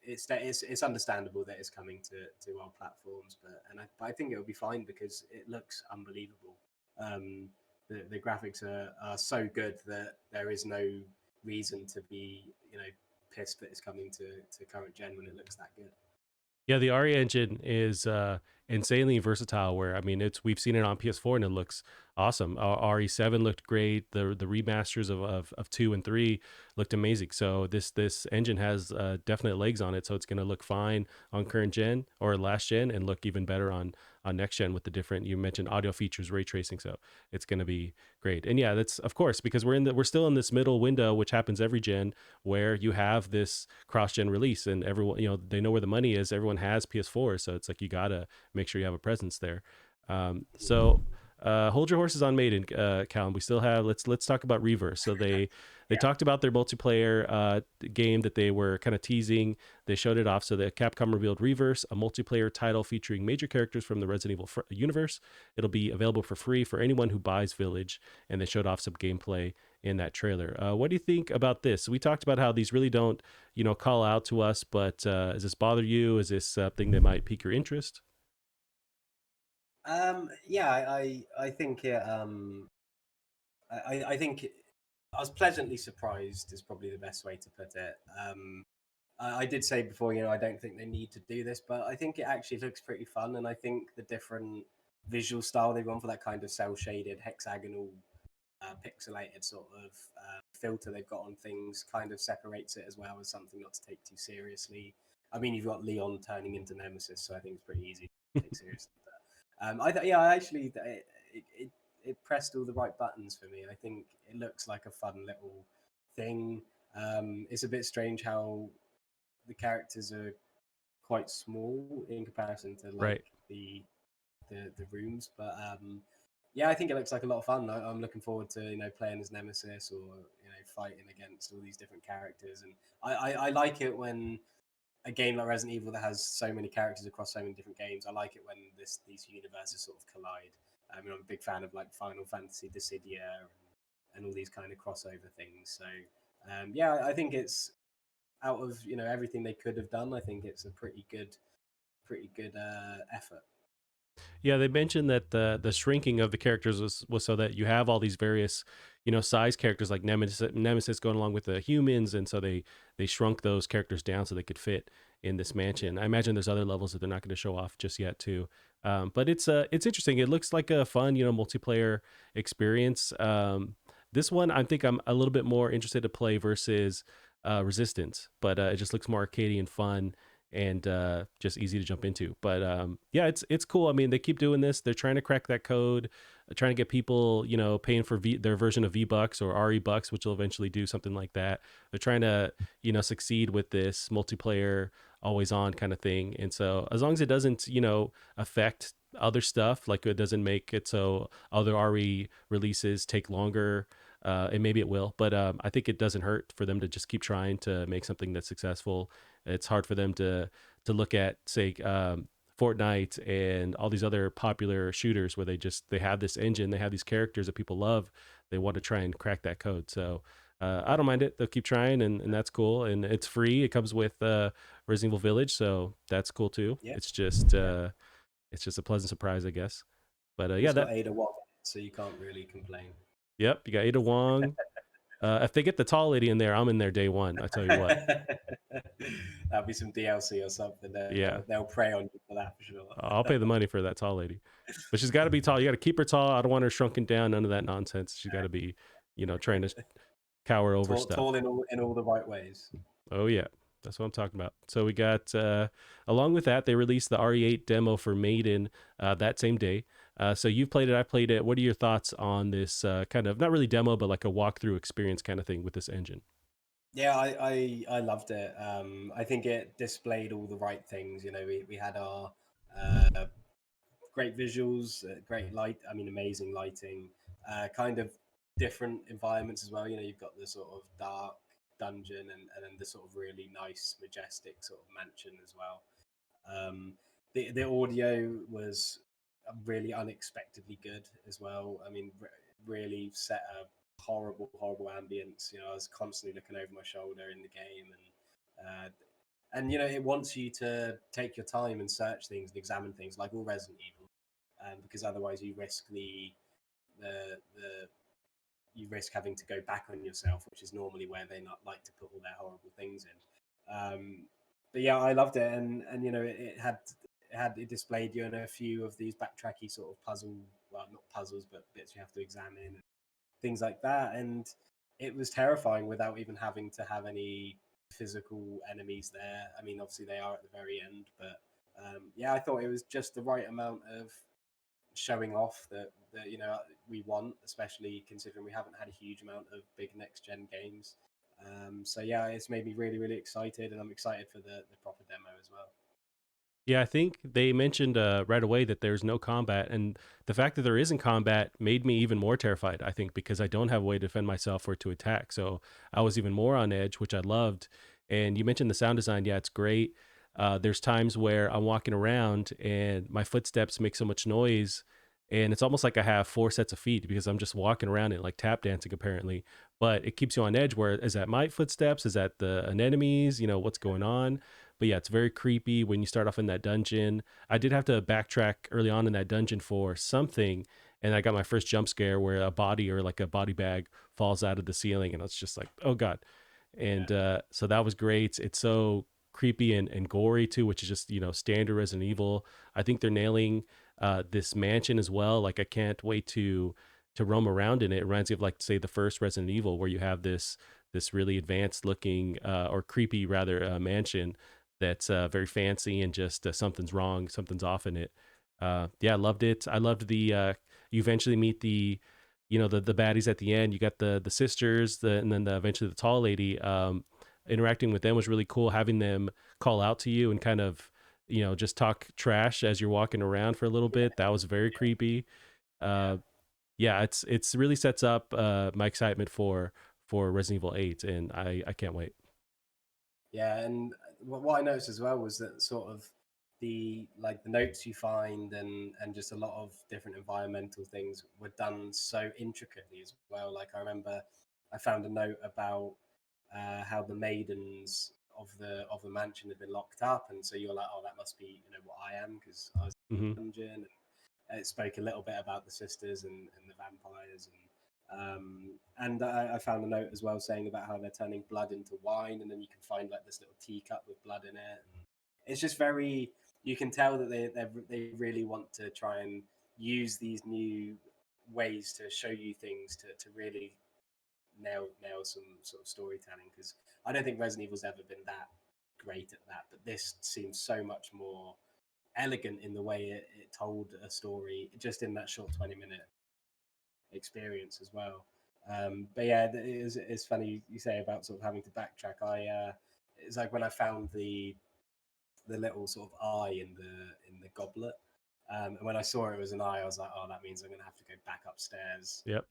it's understandable that it's coming to our platforms, but I think it'll be fine because it looks unbelievable. Um, the graphics are so good that there is no reason to be pissed that it's coming to current gen when it looks that good. Yeah, the RE engine is insanely versatile. Where I mean, we've seen it on PS4 and it looks awesome. RE7 looked great. The remasters of 2 and 3 looked amazing. So this engine has definite legs on it. So it's going to look fine on current gen or last gen and look even better on next gen with the different, you mentioned audio features, ray tracing. So it's going to be great. And yeah, that's of course because we're still in this middle window, which happens every gen, where you have this cross-gen release and everyone, they know where the money is. Everyone has PS4, so it's like you gotta make sure you have a presence there. Hold your horses on Maiden, Callum. We still have, let's talk about Reverse. So they talked about their multiplayer game that they were kind of teasing. They showed it off. So the Capcom revealed Reverse, a multiplayer title featuring major characters from the Resident Evil universe. It'll be available for free for anyone who buys Village, and they showed off some gameplay in that trailer. What do you think about this? We talked about how these really don't, call out to us, but does this bother you? Is this something that might pique your interest? Yeah, I think it. I think I was pleasantly surprised is probably the best way to put it. I did say before, I don't think they need to do this, but I think it actually looks pretty fun, and I think the different visual style they've gone for, that kind of cell shaded, hexagonal, pixelated sort of filter they've got on things, kind of separates it as well as something not to take too seriously. I mean, you've got Leon turning into Nemesis, so I think it's pretty easy to take seriously. I actually it pressed all the right buttons for me. I think it looks like a fun little thing. It's a bit strange how the characters are quite small in comparison to like Right. the rooms, but yeah, I think it looks like a lot of fun. I'm looking forward to playing as Nemesis, or fighting against all these different characters, and I like it when a game like Resident Evil that has so many characters across so many different games. I like it when these universes sort of collide. I'm a big fan of like Final Fantasy Dissidia and all these kind of crossover things. So yeah, I think it's out of everything they could have done. I think it's a pretty good effort. Yeah, they mentioned that the shrinking of the characters was so that you have all these various, size characters like Nemesis going along with the humans, and so they shrunk those characters down so they could fit in this mansion. I imagine there's other levels that they're not going to show off just yet too. But it's interesting. It looks like a fun, multiplayer experience. This one, I think I'm a little bit more interested to play versus Resistance, but it just looks more arcadey and fun and just easy to jump into. But yeah, it's cool. I mean, they keep doing this. They're trying to crack that code, trying to get people, paying for their version of V-Bucks or RE Bucks, which will eventually do something like that. They're trying to, succeed with this multiplayer, always on kind of thing. And so as long as it doesn't, affect other stuff, like it doesn't make it so other RE releases take longer. And maybe it will, but I think it doesn't hurt for them to just keep trying to make something that's successful. It's hard for them to look at, say, Fortnite and all these other popular shooters where they have this engine, they have these characters that people love. They want to try and crack that code. So I don't mind it. They'll keep trying, and that's cool. And it's free. It comes with Resident Evil Village, so that's cool too. Yeah, yeah. It's just a pleasant surprise, I guess. But yeah, It's got that Ada Wong, so you can't really complain. yep. You got Ada Wong. If they get the tall lady in there, I'm in there day one. I tell you what. That'll be some DLC or something. Yeah, They'll prey on you for that for I'll sure. pay the money for that tall lady, but she's got to be tall. You got to keep her tall. I don't want her shrunken down. None of that nonsense. She's got to be, trying to cower over stuff. Tall in all the right ways. Oh yeah, that's what I'm talking about. So we got along with that, they released the RE8 demo for Maiden that same day. So you've played it, I played it. What are your thoughts on this kind of not really demo, but like a walkthrough experience kind of thing with this engine? Yeah, I loved it. I think it displayed all the right things. You know, we had our uh, great visuals, great light. I mean, amazing lighting. Kind of different environments as well. You know, you've got the sort of dark dungeon and then the sort of really nice, majestic sort of mansion as well. The audio was really unexpectedly good as well. I mean, really set a horrible ambience. You know, I was constantly looking over my shoulder in the game, and you know, it wants you to take your time and search things and examine things like all Resident Evil, because otherwise you risk the you risk having to go back on yourself, which is normally where they not like to put all their horrible things in. But yeah, I loved it, and you know, it displayed you in a few of these backtracky sort of puzzle, well, not puzzles, but bits you have to examine, things like that, and it was terrifying without even having to have any physical enemies there. I mean, obviously they are at the very end, but yeah, I thought it was just the right amount of showing off that you know we want, especially considering we haven't had a huge amount of big next gen games. So yeah, it's made me really excited, and I'm excited for the proper demo as well. Yeah, I think they mentioned right away that there's no combat, and the fact that there isn't combat made me even more terrified. I think because I don't have a way to defend myself or to attack, so I was even more on edge, which I loved. And you mentioned the sound design; yeah, it's great. There's times where I'm walking around and my footsteps make so much noise, and it's almost like I have four sets of feet because I'm just walking around it like tap dancing apparently. But it keeps you on edge. Where is that my footsteps? Is that the anemones? You know what's going on? But yeah, it's very creepy when you start off in that dungeon. I did have to backtrack early on in that dungeon for something, and I got my first jump scare where a body or like a body bag falls out of the ceiling, and it's just like, oh god. Yeah, And so that was great. It's so creepy and gory too, which is just standard Resident Evil. I think they're nailing this mansion as well. Like I can't wait to roam around in it. It reminds me of like say the first Resident Evil where you have this really advanced looking or creepy rather mansion that's very fancy and just something's wrong, something's off in it. Yeah, I loved it. I loved the you eventually meet the baddies at the end. You got the sisters, and then eventually the tall lady. Interacting with them was really cool. Having them call out to you and kind of just talk trash as you're walking around for a little bit. That was very creepy. yeah, Uh, yeah, it's really sets up my excitement for Resident Evil 8, and I can't wait. yeah. And what I noticed as well was that sort of the notes you find and just a lot of different environmental things were done so intricately as well. Like I remember I found a note about how the maidens of the mansion had been locked up, and so you're like, oh, that must be what I am because I was Hmm. in the dungeon. And it spoke a little bit about the sisters and the vampires, and I found a note as well saying about how they're turning blood into wine, and then you can find like this little teacup with blood in it. And it's just very, you can tell that they really want to try and use these new ways to show you things to really nail some sort of storytelling, because I don't think Resident Evil's ever been that great at that, but this seems so much more elegant in the way it told a story just in that short 20-minute experience as well. But yeah, it's funny you say about sort of having to backtrack. It's like when I found the little sort of eye in the goblet. And when I saw it was an eye, I was like, oh, that means I'm going to have to go back upstairs Yep.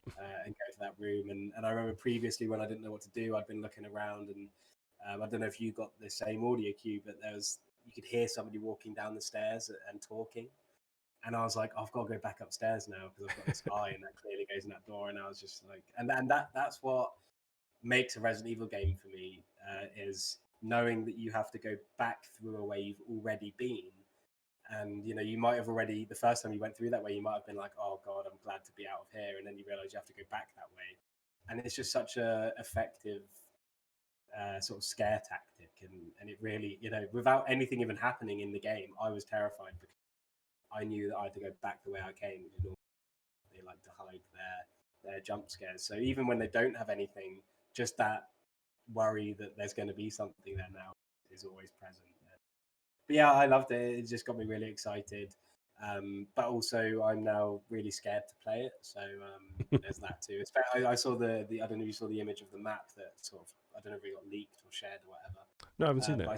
and go to that room. And I remember previously when I didn't know what to do, I'd been looking around, and I don't know if you got the same audio cue, but you could hear somebody walking down the stairs and talking. And I was like, I've got to go back upstairs now because I've got this eye, and that clearly goes in that door. And I was just like, and that's what makes a Resident Evil game for me, is knowing that you have to go back through a way you've already been. And you might have already, the first time you went through that way, you might have been like, oh god, I'm glad to be out of here, and then you realize you have to go back that way. And it's just such a effective sort of scare tactic, and it really, without anything even happening in the game, I was terrified because I knew that I had to go back the way I came, because they like to hide their jump scares. So even when they don't have anything, just that worry that there's going to be something there now is always present. But yeah, I loved it. It just got me really excited. But also I'm now really scared to play it. So there's that too. I saw the I don't know if you saw the image of the map that sort of, I don't know if it got leaked or shared or whatever. No, I haven't seen But that. I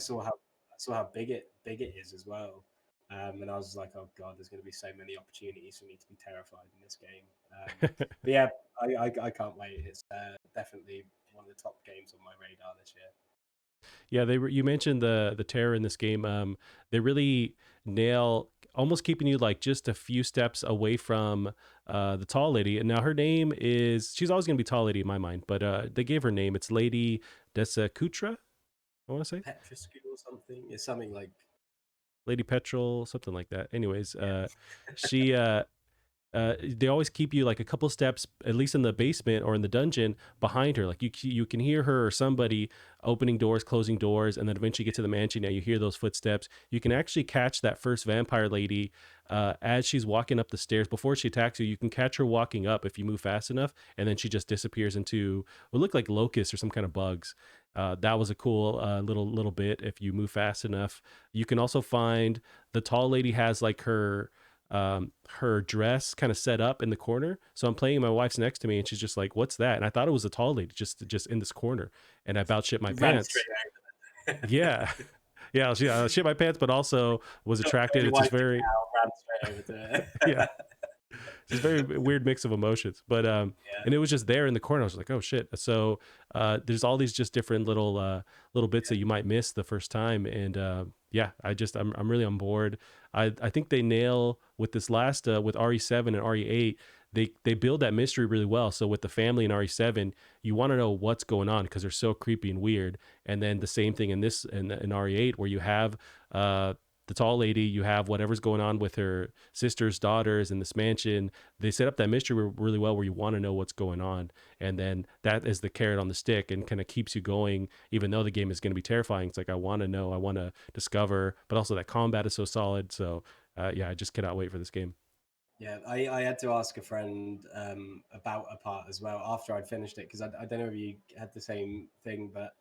saw how big it is as well. And I was like, oh god, there's going to be so many opportunities for me to be terrified in this game. But yeah, I can't wait. It's definitely one of the top games on my radar this year. Yeah, you mentioned the terror in this game. They really nail almost keeping you like just a few steps away from the tall lady. And now her name is, she's always gonna be tall lady in my mind, but they gave her name. It's Lady Desakutra, I want to say. Petrescu or something. It's something like Lady Petrol, something like that. Anyways, yeah. she they always keep you like a couple steps, at least in the basement or in the dungeon, behind her. Like you can hear her or somebody opening doors, closing doors, and then eventually get to the mansion. Now you hear those footsteps. You can actually catch that first vampire lady as she's walking up the stairs. Before she attacks you, you can catch her walking up if you move fast enough, and then she just disappears into what look like locusts or some kind of bugs. That was a cool little bit. If you move fast enough, you can also find the tall lady has like her dress kind of set up in the corner. So I'm playing, my wife's next to me and she's just like, what's that? And I thought it was a tall lady just in this corner, and I about shit my You ran straight pants. over there. Yeah. Yeah, shit my pants, but also was Told attracted. your It's just wife to get very, out, ran straight over to yeah, it. it's just very weird mix of emotions. But Yeah. and it was just there in the corner. I was like, oh shit. So there's all these just different little bits that you might miss the first time. And yeah, I'm really on board. I think they nail with this last with RE7 and RE8. They build that mystery really well. So with the family in RE7, you want to know what's going on because they're so creepy and weird. And then the same thing in this in RE8 where you have the tall lady, you have whatever's going on with her sister's daughters in this mansion. They set up that mystery really well where you want to know what's going on. And then that is the carrot on the stick and kind of keeps you going, even though the game is going to be terrifying. It's like, I want to know, I want to discover, but also that combat is so solid. So yeah, I just cannot wait for this game. Yeah, I had to ask a friend about a part as well after I'd finished it because I don't know if you had the same thing, but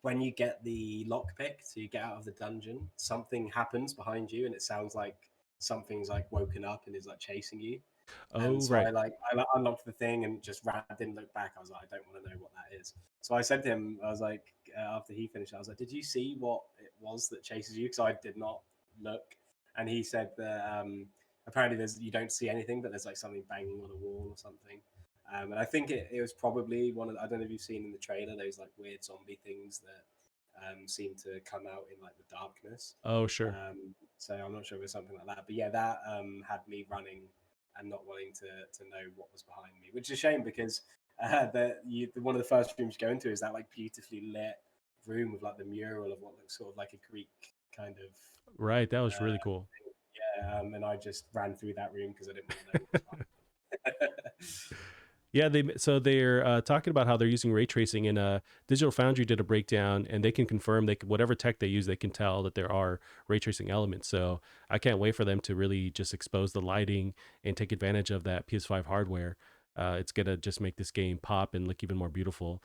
when you get the lockpick, so you get out of the dungeon, something happens behind you, and it sounds like something's like woken up and is like chasing you. And Oh, so right. I unlocked the thing and just ran, didn't look back. I was like, I don't want to know what that is. So I said to him, I was like, after he finished, I was like, did you see what it was that chases you? Because I did not look. And he said that apparently you don't see anything, but there's like something banging on a wall or something. And I think it was probably one of I don't know if you've seen in the trailer those like weird zombie things that seem to come out in like the darkness. Oh, sure. So I'm not sure it was something like that, but yeah, that had me running and not wanting to know what was behind me, which is a shame because one of the first rooms you go into is that like beautifully lit room with like the mural of what looks sort of like a Greek kind of Right. That was really uh, cool. yeah, and I just ran through that room because I didn't want to know what was behind me. Yeah, they're talking about how they're using ray tracing, and Digital Foundry did a breakdown, and they can confirm whatever tech they use, they can tell that there are ray tracing elements. So I can't wait for them to really just expose the lighting and take advantage of that PS5 hardware. It's gonna just make this game pop and look even more beautiful.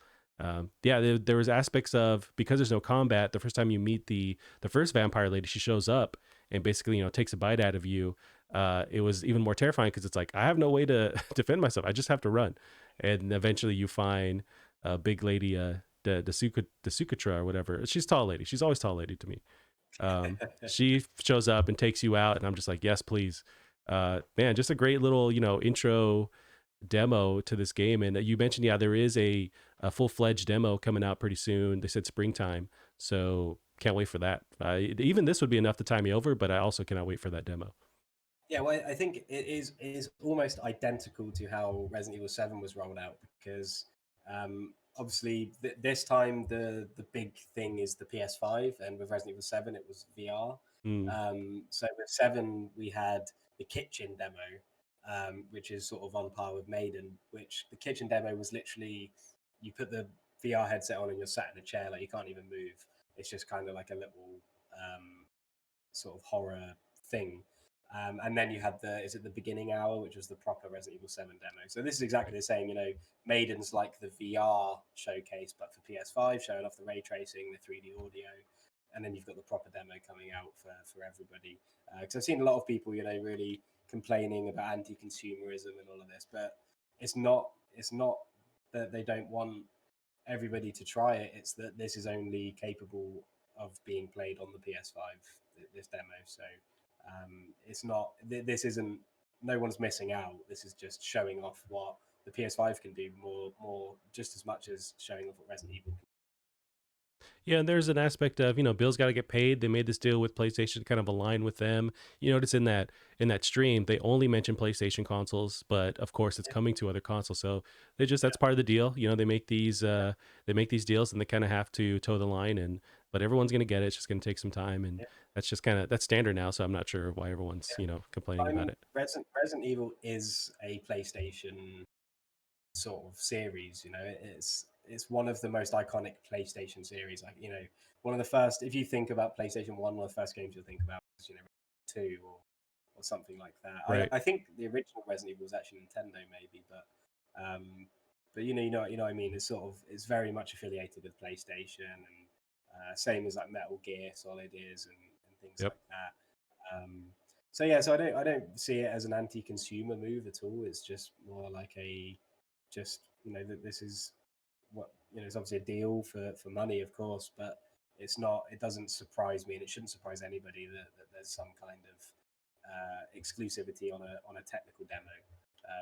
Yeah, there was aspects of, because there's no combat. The first time you meet the first vampire lady, she shows up and basically takes a bite out of you. It was even more terrifying because it's like, I have no way to defend myself. I just have to run. And eventually you find a big lady, the Sukatra or whatever. She's tall lady. She's always tall lady to me. She shows up and takes you out, and I'm just like, yes, please. Man, just a great little, intro demo to this game. And you mentioned, yeah, there is a full-fledged demo coming out pretty soon. They said springtime. So can't wait for that. Even this would be enough to tie me over, but I also cannot wait for that demo. Yeah, well, I think it is almost identical to how Resident Evil 7 was rolled out because obviously this time the big thing is the PS5, and with Resident Evil 7 it was VR. Mm. So with 7 we had the kitchen demo, which is sort of on par with Maiden. Which the kitchen demo was literally you put the VR headset on and you're sat in a chair, like you can't even move. It's just kind of like a little sort of horror thing. And then you had the beginning hour, which was the proper Resident Evil 7 demo. So this is exactly the same. Maiden's like the VR showcase, but for PS5, showing off the ray tracing, the 3D audio, and then you've got the proper demo coming out for everybody. Because I've seen a lot of people, really complaining about anti-consumerism and all of this, but it's not that they don't want everybody to try it. It's that this is only capable of being played on the PS5. This demo, so it's not. This isn't. No one's missing out. This is just showing off what the PS5 can do more, just as much as showing off what Resident Evil can. Yeah, and there's an aspect of, bills got to get paid. They made this deal with PlayStation to kind of align with them. You notice in that stream, they only mention PlayStation consoles, but of course it's Yeah, coming to other consoles. So that's yeah, part of the deal. They make these deals and they kind of have to toe the line, and but everyone's going to get it. It's just going to take some time, and yeah, that's standard now, so I'm not sure why everyone's, yeah. complaining I about mean, it. Resident Evil is a PlayStation sort of series. It's one of the most iconic PlayStation series. Like, one of the first. If you think about PlayStation One of the first games you'll think about is two or something like that. I Right. I think the original Resident Evil was actually Nintendo maybe, but you know what I mean. It's very much affiliated with PlayStation, and same as like Metal Gear Solid is, and things Yep. like that. So yeah, so I don't see it as an anti-consumer move at all. It's just more like just that this is what it's obviously a deal for money, of course, but it's not. It doesn't surprise me, and it shouldn't surprise anybody that there's some kind of exclusivity on a technical demo,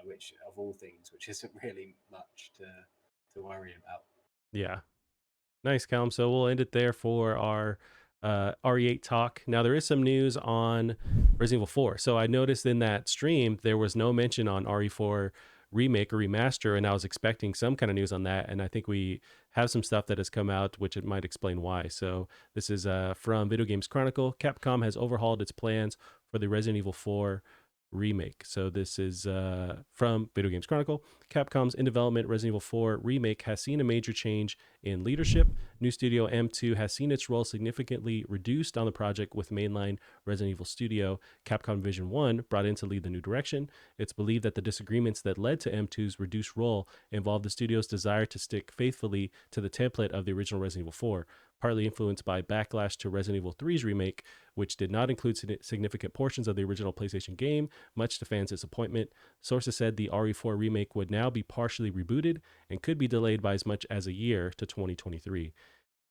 which of all things, which isn't really much to worry about. Yeah. Nice, Calum. So we'll end it there for our RE8 talk. Now, there is some news on Resident Evil 4. So I noticed in that stream, there was no mention on RE4 Remake or Remaster, and I was expecting some kind of news on that. And I think we have some stuff that has come out, which it might explain why. So this is from Video Games Chronicle. Capcom has overhauled its plans for the Resident Evil 4 remake. So this is from Video Games Chronicle. Capcom's in development Resident Evil 4 remake has seen a major change in leadership. New studio M2 has seen its role significantly reduced on the project, with mainline Resident Evil studio Capcom Division 1 brought in to lead the new direction. It's believed that the disagreements that led to M2's reduced role involved the studio's desire to stick faithfully to the template of the original Resident Evil 4, partly influenced by backlash to Resident Evil 3's remake, which did not include significant portions of the original PlayStation game, much to fans' disappointment. Sources said the RE4 remake would now be partially rebooted and could be delayed by as much as a year to 2023.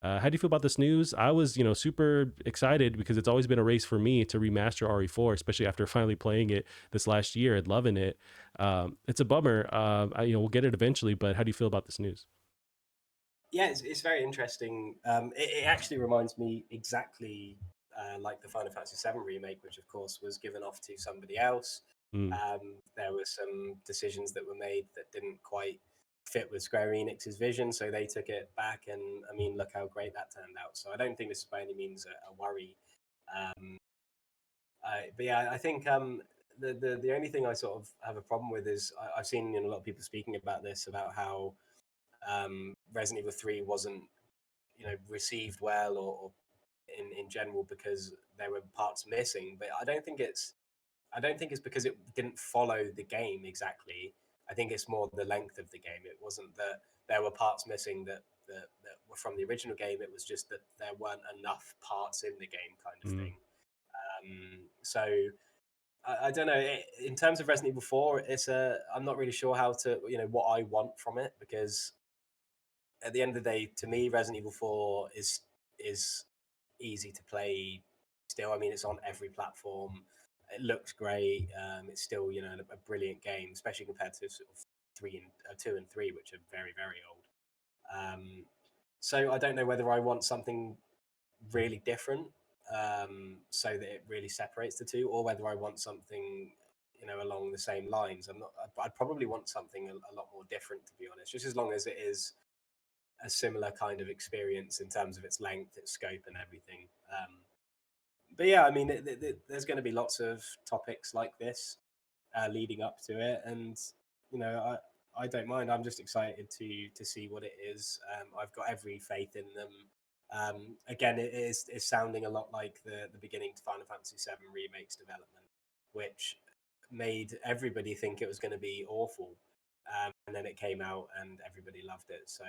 How do you feel about this news? I was, super excited because it's always been a race for me to remaster RE4, especially after finally playing it this last year and loving it. It's a bummer. We'll get it eventually, but how do you feel about this news? Yeah, it's very interesting. It actually reminds me exactly like the Final Fantasy VII remake, which of course was given off to somebody else. Mm, There were some decisions that were made that didn't quite fit with Square Enix's vision, so they took it back. And I mean, look how great that turned out. So I don't think this is by any means a worry. Um, but yeah, I think the only thing I sort of have a problem with is I've seen a lot of people speaking about this, about how Resident Evil 3 wasn't received well, or in general, because there were parts missing. But I don't think it's because it didn't follow the game exactly. I think it's more the length of the game. It wasn't that there were parts missing that were from the original game. It was just that there weren't enough parts in the game, kind of mm, thing. So I don't know. In terms of Resident Evil 4, I'm not really sure how to what I want from it, because at the end of the day, to me, Resident Evil 4 is easy to play still. I mean, it's on every platform. It looks great. It's still, a brilliant game, especially compared to sort of 2 and 3, which are very, very old. So I don't know whether I want something really different, so that it really separates the two, or whether I want something, along the same lines. I'm not. I'd probably want something a lot more different, to be honest. Just as long as it is a similar kind of experience in terms of its length, its scope, and everything. But yeah, I mean, there's going to be lots of topics like this leading up to it, and I don't mind. I'm just excited to see what it is. I've got every faith in them. Again, it's sounding a lot like the beginning to Final Fantasy VII Remake's development, which made everybody think it was going to be awful, and then it came out and everybody loved it. So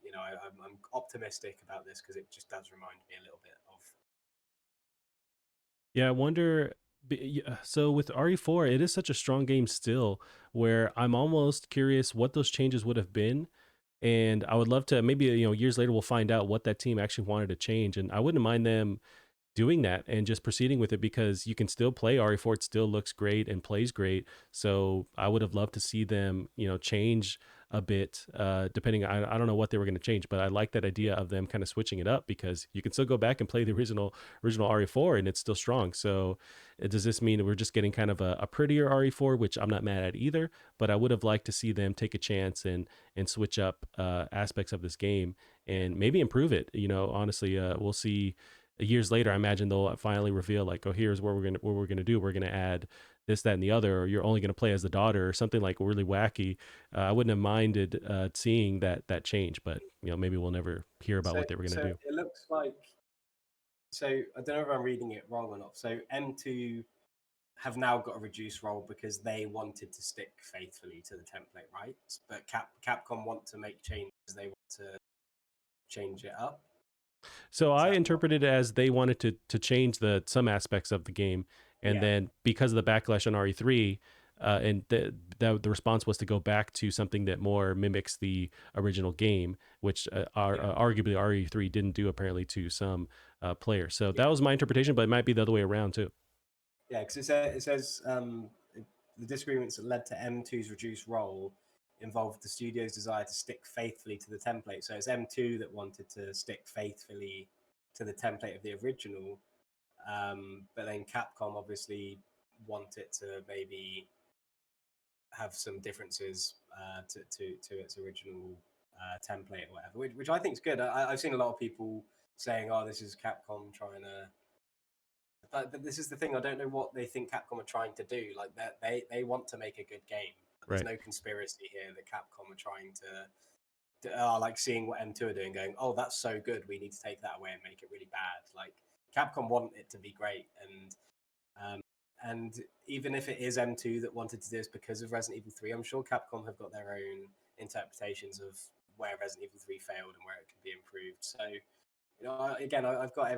I'm optimistic about this because it just does remind me a little bit of. Yeah, I wonder. So with RE4, it is such a strong game still, where I'm almost curious what those changes would have been, and I would love to maybe years later we'll find out what that team actually wanted to change, and I wouldn't mind them doing that and just proceeding with it because you can still play RE4. It still looks great and plays great. So I would have loved to see them, change a bit, depending. I don't know what they were going to change, but I like that idea of them kind of switching it up because you can still go back and play the original RE4 and it's still strong. So does this mean we're just getting kind of a prettier RE4, which I'm not mad at either, but I would have liked to see them take a chance and switch up aspects of this game and maybe improve it. Honestly, we'll see years later. I imagine they'll finally reveal like, oh, here's what we're gonna do. We're gonna add this, that, and the other, or you're only gonna play as the daughter, or something like really wacky. I wouldn't have minded seeing that change, but maybe we'll never hear about So what they were gonna so do. it looks like. So I don't know if I'm reading it wrong or not. So M2 have now got a reduced role because they wanted to stick faithfully to the template, right? But Capcom want to make changes. They want to change it up. So Is I that what? interpreted it as they wanted to change some aspects of the game, and Yeah, then because of the backlash on RE3, and the response was to go back to something that more mimics the original game, which yeah, arguably RE3 didn't do apparently to some players. So yeah, that was my interpretation, but it might be the other way around too. yeah. Because it says the disagreements that led to M2's reduced role involved the studio's desire to stick faithfully to the template. So it's M2 that wanted to stick faithfully to the template of the original, but then Capcom obviously want it to maybe have some differences to its original template or whatever, which I think is good. I've seen a lot of people saying, "Oh, this is Capcom trying to." But this is the thing. I don't know what they think Capcom are trying to do. Like they want to make a good game. There's Right. no conspiracy here that Capcom are trying to like seeing what M2 are doing, going, "Oh, that's so good. We need to take that away and make it really bad." Like Capcom want it to be great, um, and even if it is M2 that wanted to do this because of Resident Evil 3, I'm sure Capcom have got their own interpretations of where Resident Evil 3 failed and where it could be improved. So, again, I've got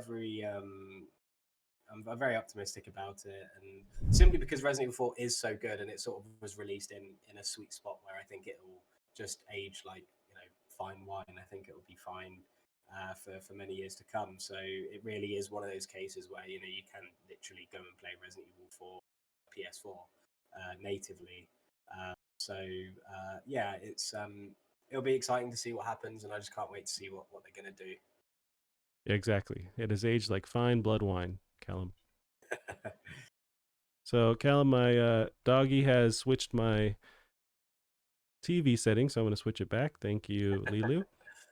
I'm very optimistic about it, and simply because Resident Evil 4 is so good and it sort of was released in a sweet spot where I think it'll just age like fine wine. I think it'll be fine for many years to come. So it really is one of those cases where you can literally go and play Resident Evil 4 PS4 natively. Yeah, it'll be exciting to see what happens, and I just can't wait to see what they're gonna do. Exactly. It has aged like fine blood wine, Callum. So Callum, my doggy has switched my TV settings, so I'm going to switch it back. Thank you, Lilu.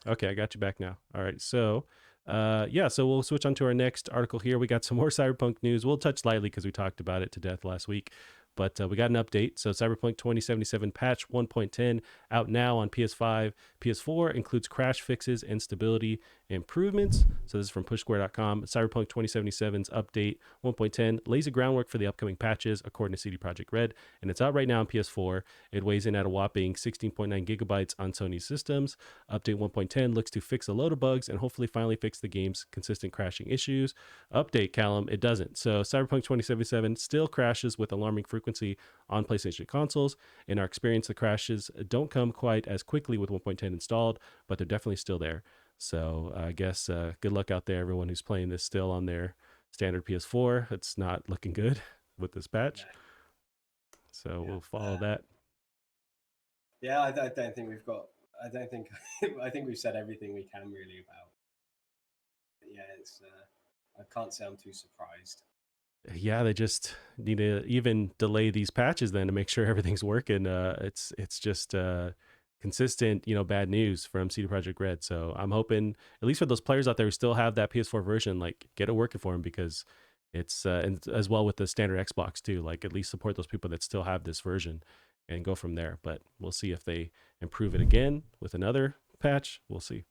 Okay, I got you back now. All right, so yeah, so we'll switch on to our next article here. We got some more Cyberpunk news. We'll touch lightly because we talked about it to death last week, but we got an update. So Cyberpunk 2077 patch 1.10 out now on PS5, PS4, includes crash fixes and stability improvements. So this is from pushsquare.com. Cyberpunk 2077's update 1.10 lays the groundwork for the upcoming patches, according to CD Projekt Red, and it's out right now on PS4. It weighs in at a whopping 16.9 gigabytes on Sony systems. Update 1.10 looks to fix a load of bugs and hopefully finally fix the game's consistent crashing issues. Update, Callum, it doesn't. So Cyberpunk 2077 still crashes with alarming frequency on PlayStation consoles. In our experience, the crashes don't come quite as quickly with 1.10 installed, but they're definitely still there. So I guess good luck out there, everyone who's playing this still on their standard PS4. It's not looking good with this patch. Yeah, So yeah, we'll follow that. yeah. I don't think we've got. I don't think. I think we've said everything we can really about. Yeah, it's. I can't say I'm too surprised. Yeah, they just need to even delay these patches then to make sure everything's working. It's just consistent, bad news from CD Projekt Red. So I'm hoping, at least for those players out there who still have that PS4 version, like get it working for them because it's and as well with the standard Xbox too. Like at least support those people that still have this version and go from there. But we'll see if they improve it again with another patch. We'll see.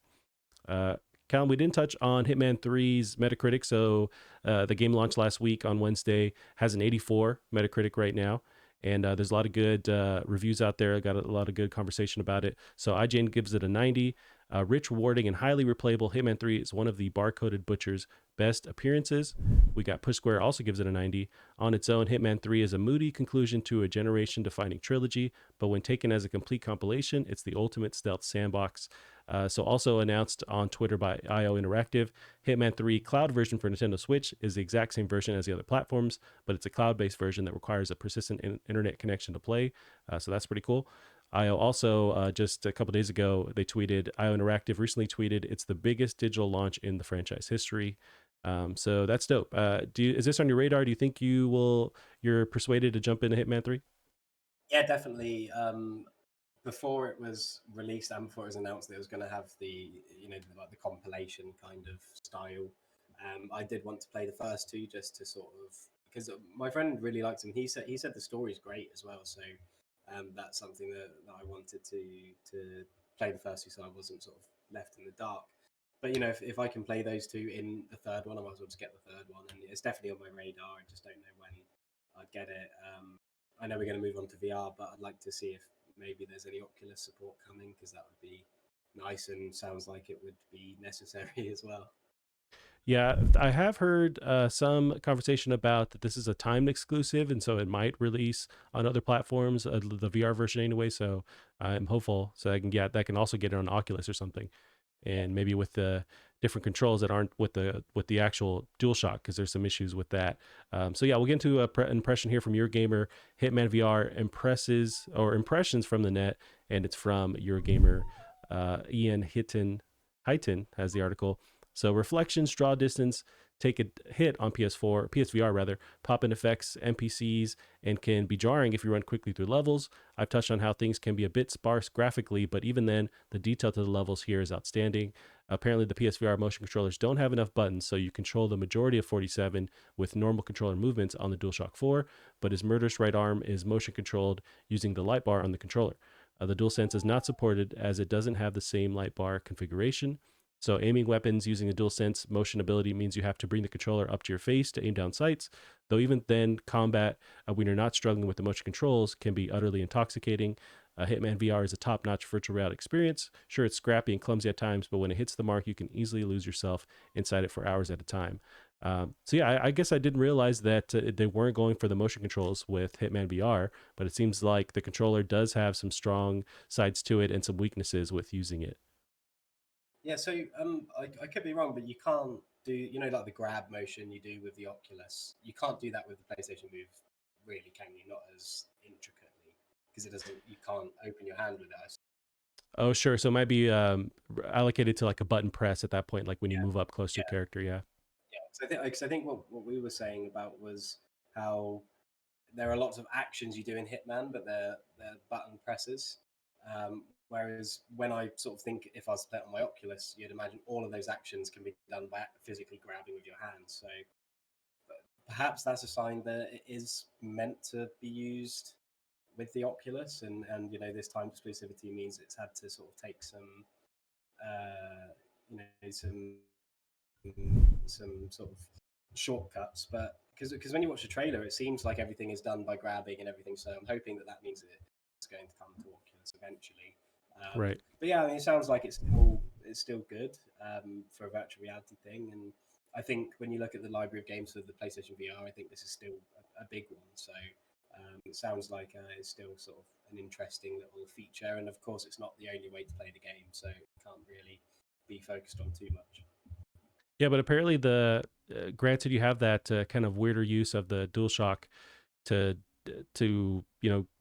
Uh, Callum, we didn't touch on Hitman 3's Metacritic. So the game launched last week on Wednesday, has an 84 Metacritic right now. And there's a lot of good reviews out there. I got a lot of good conversation about it. So IGN gives it a 90. Rich, rewarding, and highly replayable, Hitman 3 is one of the barcoded butcher's best appearances. We got Push Square also gives it a 90. On its own, Hitman 3 is a moody conclusion to a generation-defining trilogy, but when taken as a complete compilation, it's the ultimate stealth sandbox. So also announced on Twitter by IO Interactive, Hitman 3 cloud version for Nintendo Switch is the exact same version as the other platforms, but it's a cloud-based version that requires a persistent internet connection to play. So that's pretty cool. IO also, just a couple days ago, they tweeted, IO Interactive recently tweeted, it's the biggest digital launch in the franchise history. So that's dope. Is this on your radar? Do you think you're persuaded to jump into Hitman 3? Yeah, definitely. Before it was released and before it was announced that it was going to have the like the compilation kind of style, I did want to play the first two just to sort of, because my friend really liked him. He said the story's great as well, so that's something that I wanted to play the first two, so I wasn't sort of left in the dark. But if I can play those two in the third one, I might as well just get the third one, and it's definitely on my radar. I just don't know when I'd get it. I know we're going to move on to VR, but I'd like to see if maybe there's any Oculus support coming, because that would be nice and sounds like it would be necessary as well. Yeah, I have heard some conversation about that this is a timed exclusive, and so it might release on other platforms, the VR version anyway. So I'm hopeful. So that can also get it on Oculus or something, Yeah. and maybe with the different controls that aren't with the actual DualShock, because there's some issues with that. So yeah, we'll get into an impression here from your gamer. Hitman VR impressions from the net, and it's from your gamer. Ian Highton has the article. So reflections, draw distance, take a hit on PS4, PSVR rather, pop-in effects, NPCs, and can be jarring if you run quickly through levels. I've touched on how things can be a bit sparse graphically, but even then, the detail to the levels here is outstanding. Apparently, the PSVR motion controllers don't have enough buttons, so you control the majority of 47 with normal controller movements on the DualShock 4, but his murderous right arm is motion controlled using the light bar on the controller. The DualSense is not supported as it doesn't have the same light bar configuration. So aiming weapons using a DualSense motion ability means you have to bring the controller up to your face to aim down sights. Though even then, combat, when you're not struggling with the motion controls, can be utterly intoxicating. Hitman VR is a top-notch virtual reality experience. Sure, it's scrappy and clumsy at times, but when it hits the mark, you can easily lose yourself inside it for hours at a time. So yeah, I guess I didn't realize that they weren't going for the motion controls with Hitman VR, but it seems like the controller does have some strong sides to it and some weaknesses with using it. Yeah, so I could be wrong, but you can't do like the grab motion you do with the Oculus. You can't do that with the PlayStation Move, really, can you? Not as intricately, because it doesn't. You can't open your hand with it. Oh, sure. So it might be allocated to like a button press at that point, like when you Yeah, move up close to a yeah, character. Yeah. yeah. So I think what we were saying about was how there are lots of actions you do in Hitman, but they're button presses. Whereas when I sort of think, if I was to play it on my Oculus, you'd imagine all of those actions can be done by physically grabbing with your hands. So perhaps that's a sign that it is meant to be used with the Oculus, and this time exclusivity means it's had to sort of take some some sort of shortcuts. But because when you watch the trailer, it seems like everything is done by grabbing and everything. So I'm hoping that means it's going to come to Oculus eventually. Right. But yeah, I mean, it sounds like it's still good for a virtual reality thing. And I think when you look at the library of games for the PlayStation VR, I think this is still a big one. So it sounds like it's still sort of an interesting little feature. And of course, it's not the only way to play the game, so it can't really be focused on too much. Yeah, but apparently granted you have that kind of weirder use of the DualShock to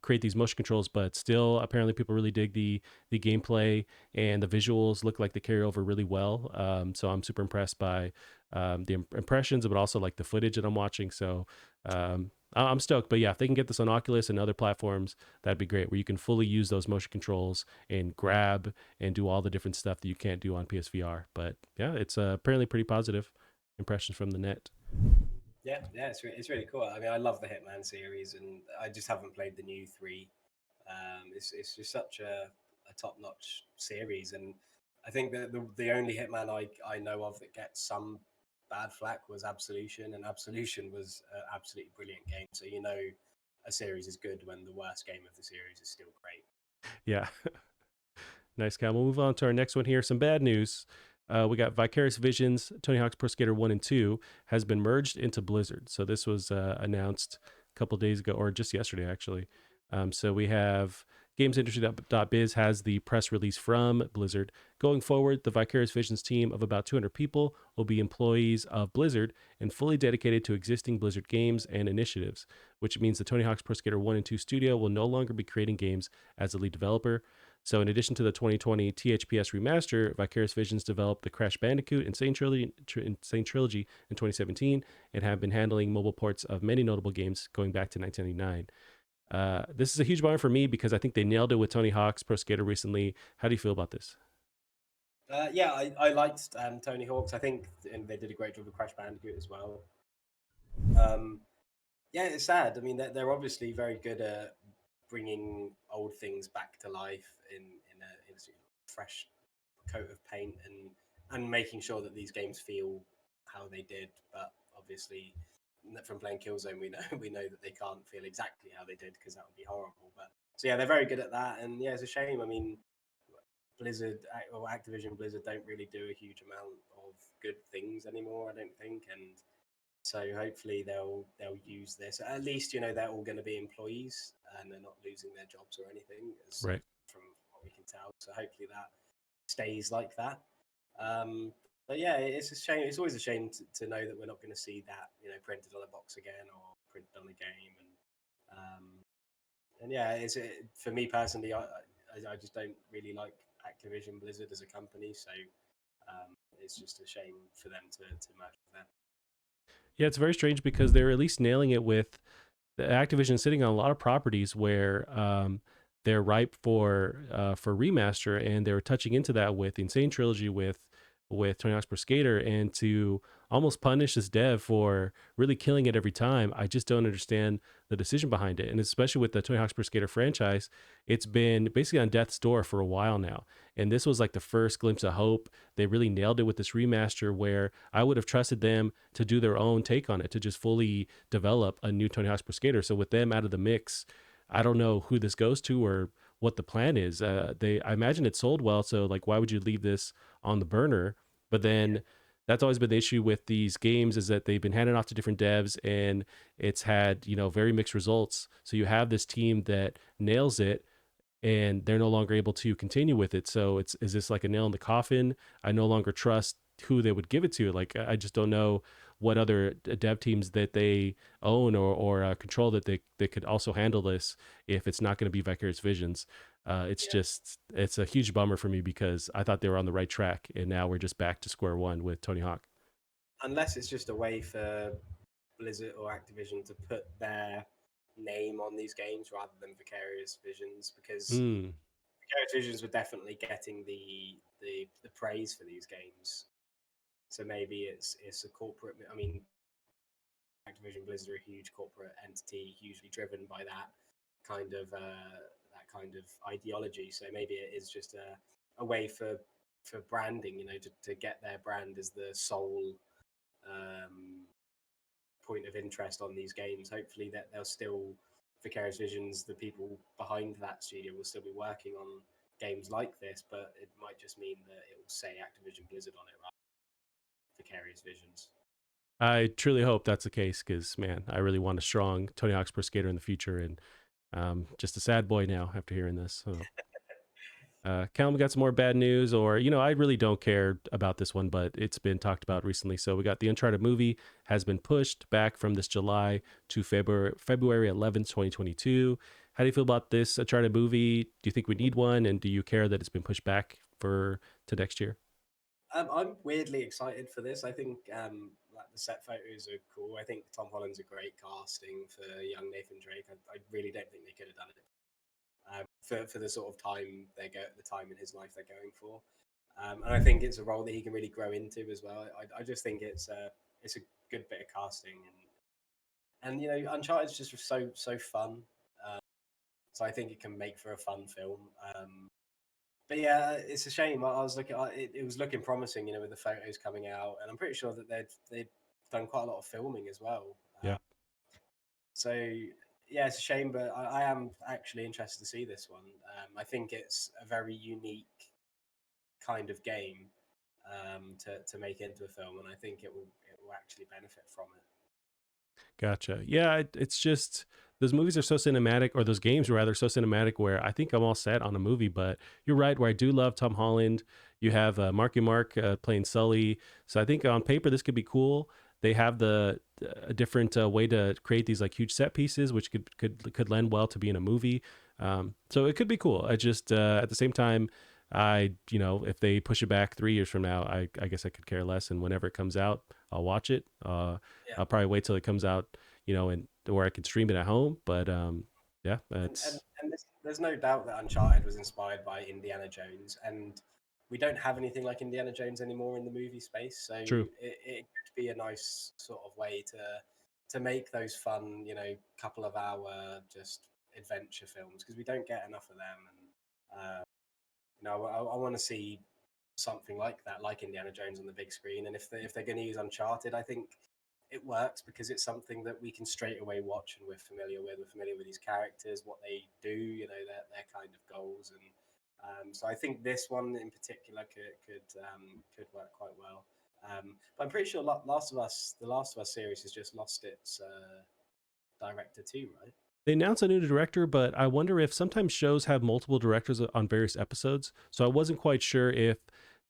create these motion controls, but still apparently people really dig the gameplay, and the visuals look like they carry over really well. So I'm super impressed by the impressions, but also like the footage that I'm watching. So I'm stoked. But yeah, if they can get this on Oculus and other platforms, that'd be great, where you can fully use those motion controls and grab and do all the different stuff that you can't do on PSVR. But yeah, it's apparently pretty positive impressions from the net. Yeah, it's really cool. I mean, I love the Hitman series, and I just haven't played the new three. It's just such a top notch series, and I think that the only Hitman I know of that gets some bad flack was Absolution, and Absolution was an absolutely brilliant game. So a series is good when the worst game of the series is still great. Yeah. Nice, Cal. We'll move on to our next one here. Some bad news. We got Vicarious Visions, Tony Hawk's Pro Skater 1 and 2 has been merged into Blizzard. So this was announced a couple days ago, or just yesterday, actually. So we have GamesIndustry.biz has the press release from Blizzard. Going forward, the Vicarious Visions team of about 200 people will be employees of Blizzard and fully dedicated to existing Blizzard games and initiatives, which means the Tony Hawk's Pro Skater 1 and 2 studio will no longer be creating games as the lead developer. So, in addition to the 2020 THPS remaster, Vicarious Visions developed the Crash Bandicoot Insane Trilogy in 2017 and have been handling mobile ports of many notable games going back to 1999. This is a huge bummer for me because I think they nailed it with Tony Hawk's Pro Skater recently. How do you feel about this? Yeah, I liked Tony Hawk's. I think and they did a great job with Crash Bandicoot as well. Um, yeah, it's sad. I mean, they're obviously very good at bringing old things back to life in a sort of fresh coat of paint and making sure that these games feel how they did. But obviously, from playing Killzone, we know that they can't feel exactly how they did because that would be horrible. But so yeah, they're very good at that, and yeah, it's a shame. I mean, Blizzard or Activision Blizzard don't really do a huge amount of good things anymore. I don't think, and so hopefully they'll use this. At least they're all going to be employees and they're not losing their jobs or anything, as Right. from what we can tell. So hopefully that stays like that. Um, but yeah, it's a shame. It's always a shame to know that we're not going to see that printed on a box again or printed on a game. And yeah, for me personally, I just don't really like Activision Blizzard as a company. So it's just a shame for them to merge with them. Yeah, it's very strange because they're at least nailing it with the Activision sitting on a lot of properties where they're ripe for remaster, and they were touching into that with the Insane Trilogy with Tony Hawk's Pro Skater, and to almost punish this dev for really killing it every time. I just don't understand the decision behind it, and especially with the Tony Hawk's Pro Skater franchise, it's been basically on death's door for a while now, and this was like the first glimpse of hope. They really nailed it with this remaster, where I would have trusted them to do their own take on it, to just fully develop a new Tony Hawk's Pro Skater. So with them out of the mix, I don't know who this goes to or what the plan is. I imagine it sold well, so like, why would you leave this on the burner? But then that's always been the issue with these games, is that they've been handed off to different devs and it's had very mixed results. So you have this team that nails it and they're no longer able to continue with it. So is this like a nail in the coffin? I no longer trust who they would give it to. Like, I just don't know what other dev teams that they own or control that they could also handle this if it's not going to be Vicarious Visions. Yeah. It's a huge bummer for me because I thought they were on the right track, and now we're just back to square one with Tony Hawk. Unless it's just a way for Blizzard or Activision to put their name on these games rather than Vicarious Visions, because Mm, Vicarious Visions were definitely getting the praise for these games. So maybe it's a corporate. I mean, Activision Blizzard are a huge corporate entity, hugely driven by that kind of ideology. So maybe it is just a way for branding, to get their brand as the sole um, point of interest on these games. Hopefully that they'll still Vicarious Visions, the people behind that studio will still be working on games like this, but it might just mean that it will say Activision Blizzard on it, right? Vicarious Visions. I truly hope that's the case because, man, I really want a strong Tony Hawk's Pro Skater in the future, and just a sad boy now after hearing this. So Callum, we got some more bad news, or I really don't care about this one, but it's been talked about recently. So we got the Uncharted movie has been pushed back from this July to February 11th, 2022. How do you feel about this Uncharted movie? Do you think we need one, and do you care that it's been pushed back to next year? I'm weirdly excited for this. I think like the set photos are cool. I think Tom Holland's a great casting for young Nathan Drake. I really don't think they could have done it for the sort of time the time in his life they're going for. And I think it's a role that he can really grow into as well. I just think it's a good bit of casting, and Uncharted's just so fun. Uh, so I think it can make for a fun film. But yeah, it's a shame. I was looking, it was looking promising, with the photos coming out, and I'm pretty sure that they'd done quite a lot of filming as well. Yeah. So yeah, it's a shame, but I am actually interested to see this one. I think it's a very unique kind of game to make into a film, and I think it will actually benefit from it. Gotcha. Yeah, it's just those movies are so cinematic, or those games rather, so cinematic. Where I think I'm all set on a movie, but you're right. Where I do love Tom Holland. You have Marky Mark playing Sully, so I think on paper this could be cool. They have a different way to create these like huge set pieces, which could lend well to being a movie. So it could be cool. I just at the same time, if they push it back 3 years from now, I guess I could care less. And whenever it comes out, I'll watch it. Yeah, I'll probably wait till it comes out, and where I can stream it at home. But yeah, and there's no doubt that Uncharted was inspired by Indiana Jones, and we don't have anything like Indiana Jones anymore in the movie space. So true. it could be a nice sort of way to make those fun, couple of hour just adventure films, because we don't get enough of them. And I want to see something like that, like Indiana Jones on the big screen. And if they're going to use Uncharted, I think it works because it's something that we can straight away watch and we're familiar with. We're familiar with these characters, what they do, their kind of goals, and so I think this one in particular could work quite well. But I'm pretty sure the Last of Us series has just lost its director too, right? They announced a new director, but I wonder if sometimes shows have multiple directors on various episodes. So I wasn't quite sure if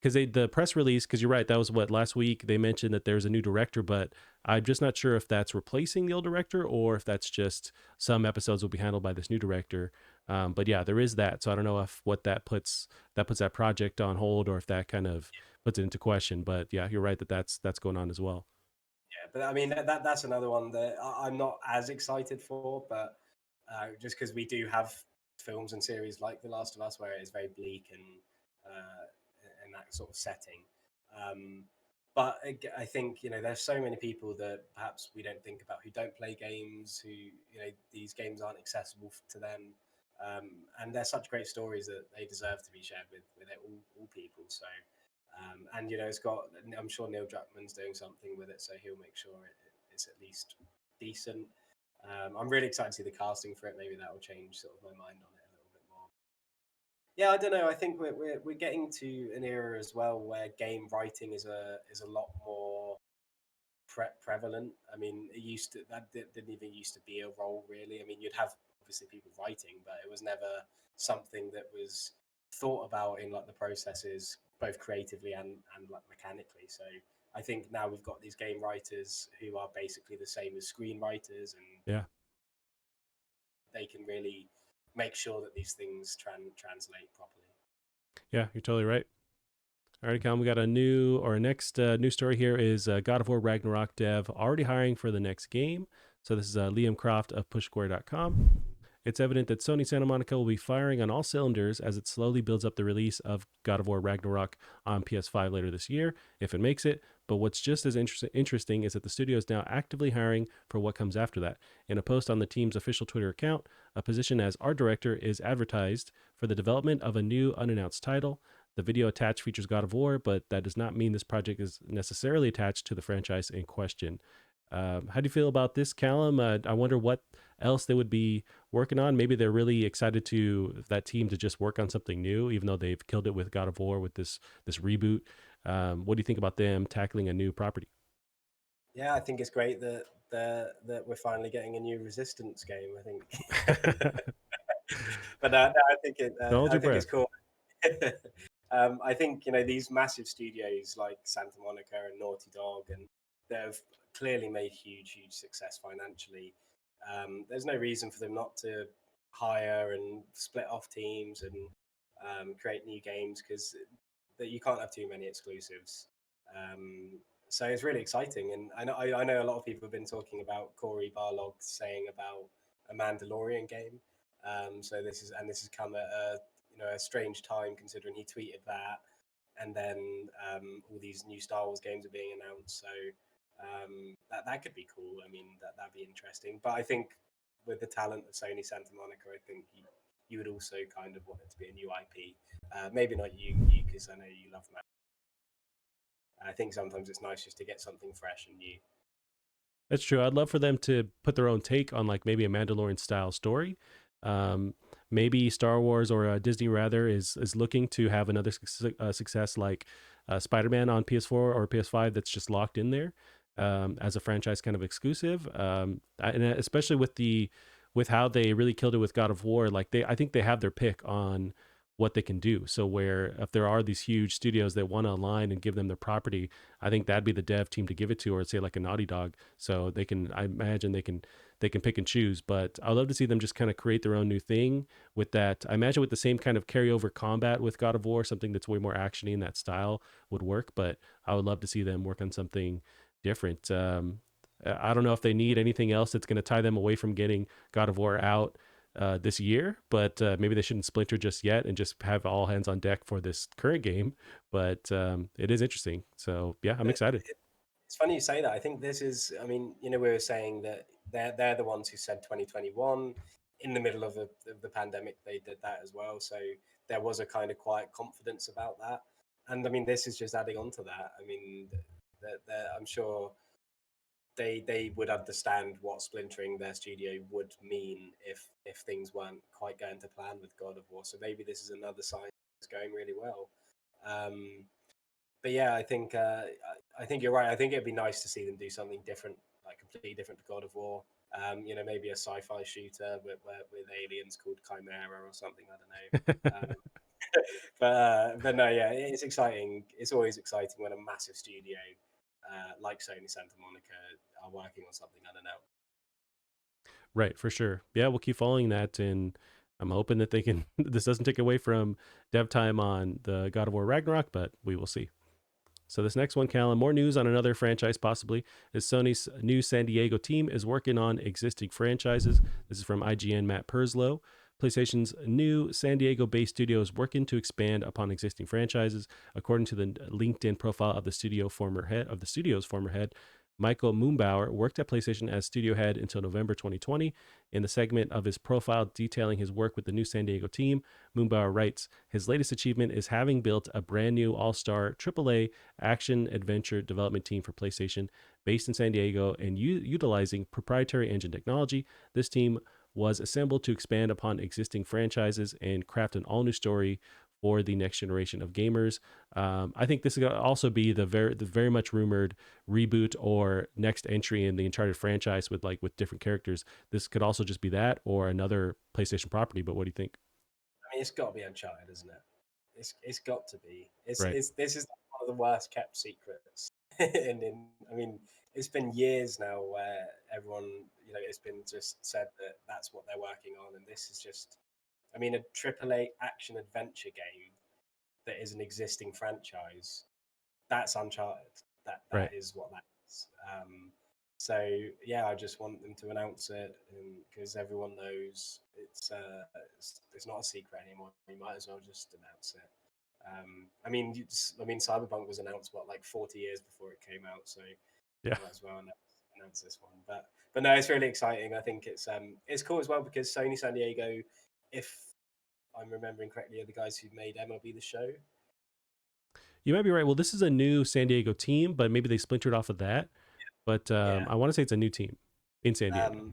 because the press release, because you're right, that was what last week they mentioned that there's a new director, but I'm just not sure if that's replacing the old director or if that's just some episodes will be handled by this new director. But yeah, there is that. So I don't know if what that puts that project on hold or if that kind of puts it into question. But yeah, you're right that that's going on as well. Yeah, but I mean that's another one that I'm not as excited for, but just because we do have films and series like The Last of Us where it is very bleak and uh, in that sort of setting. Um, but I think there's so many people that perhaps we don't think about who don't play games, who these games aren't accessible to them, and they're such great stories that they deserve to be shared with all people. So and it's got. I'm sure Neil Druckmann's doing something with it, so he'll make sure it's at least decent. I'm really excited to see the casting for it. Maybe that will change sort of my mind on it a little bit more. Yeah, I don't know. I think we're getting to an era as well where game writing is a lot more prevalent. I mean, it used to that didn't even used to be a role really. I mean, you'd have obviously people writing, but it was never something that was thought about in like the processes, both creatively and like mechanically. So I think now we've got these game writers who are basically the same as screenwriters, and Yeah. they can really make sure that these things translate properly. Yeah, you're totally right. All right, Colin, we got a next news story here is God of War Ragnarok dev already hiring for the next game. So this is Liam Croft of PushSquare.com. It's evident that Sony Santa Monica will be firing on all cylinders as it slowly builds up the release of God of War Ragnarok on PS5 later this year, if it makes it. But what's just as interesting is that the studio is now actively hiring for what comes after that. In a post on the team's official Twitter account, a position as art director is advertised for the development of a new unannounced title. The video attached features God of War, but that does not mean this project is necessarily attached to the franchise in question. How do you feel about this, Callum? I wonder what else they would be working on. Maybe they're really excited to that team to just work on something new, even though they've killed it with God of War with this reboot. What do you think about them tackling a new property? Yeah, I think it's great that we're finally getting a new Resistance game. I think, but no, Don't hold I your think it's breath. cool. I think these massive studios like Santa Monica and Naughty Dog, and they've clearly made huge success financially. There's no reason for them not to hire and split off teams and create new games, because that you can't have too many exclusives. Um, so it's really exciting, and I know a lot of people have been talking about Corey Barlog saying about a Mandalorian game. This has come at a strange time, considering he tweeted that, and then all these new Star Wars games are being announced. So that could be cool. I mean, that'd be interesting. But I think with the talent of Sony Santa Monica, I think you would also kind of want it to be a new IP. Maybe not you, because I know you love Matt. I think sometimes it's nice just to get something fresh and new. That's true. I'd love for them to put their own take on like maybe a Mandalorian style story. Um, Maybe Star Wars or Disney rather is looking to have another success like Spider-Man on PS4 or PS5 that's just locked in there as a franchise kind of exclusive. And especially with how they really killed it with God of War, like I think they have their pick on what they can do. So where if there are these huge studios that want to align and give them their property, I think that'd be the dev team to give it to, or say like a Naughty Dog. So they can, I imagine they can pick and choose. But I'd love to see them just kind of create their own new thing with that. I imagine with the same kind of carryover combat with God of War, something that's way more actiony in that style would work. But I would love to see them work on something different. I don't know if they need anything else that's going to tie them away from getting God of War out this year, but maybe they shouldn't splinter just yet and just have all hands on deck for this current game. But it is interesting. So yeah, I'm But excited. it's funny you say that. I think this is. I mean, we were saying that they're the ones who said 2021 in the middle of the pandemic. They did that as well. So there was a kind of quiet confidence about that. And I mean, this is just adding on to that. I mean, I'm sure they would understand what splintering their studio would mean if things weren't quite going to plan with God of War. So maybe this is another sign it's going really well. Um, but yeah, I think you're right. I think it'd be nice to see them do something different, like completely different to God of War. Maybe a sci-fi shooter with aliens called Chimera or something. I don't know. But no, yeah, it's exciting. It's always exciting when a massive studio like Sony Santa Monica are working on something unannounced. Right, for sure. Yeah, we'll keep following that, and I'm hoping that they can. This doesn't take away from dev time on the God of War Ragnarok, but we will see. So this next one, Callan, more news on another franchise possibly, is Sony's new San Diego team is working on existing franchises. This is from IGN Matt Perslow. PlayStation's new San Diego-based studio is working to expand upon existing franchises, according to the LinkedIn profile of the studio's former head. Michael Moonbauer worked at PlayStation as studio head until November 2020. In the segment of his profile detailing his work with the new San Diego team, Moonbauer writes, his latest achievement is having built a brand new all-star AAA action adventure development team for PlayStation based in San Diego and utilizing proprietary engine technology. This team was assembled to expand upon existing franchises and craft an all-new story for the next generation of gamers. I think this is going to also be the very much rumored reboot or next entry in the Uncharted franchise with different characters. This could also just be that or another PlayStation property. But what do you think? I mean, it's got to be Uncharted, isn't it? It's got to be. Right. It's this is one of the worst kept secrets. I mean, it's been years now where everyone, it's been just said that that's what they're working on, and this is just, I mean, a AAA action adventure game that is an existing franchise. That's Uncharted. That Right. is what that is. So yeah, I just want them to announce it because everyone knows it's not a secret anymore. You might as well just announce it. I mean, Cyberpunk was announced what, like 40 years before it came out, so Yeah. might as well announce this one. But no, it's really exciting. I think it's cool as well because Sony San Diego, if I'm remembering correctly, are the guys who made MLB The Show. You might be right. Well, this is a new San Diego team, but maybe they splintered off of that. But Yeah. I want to say it's a new team in San Diego.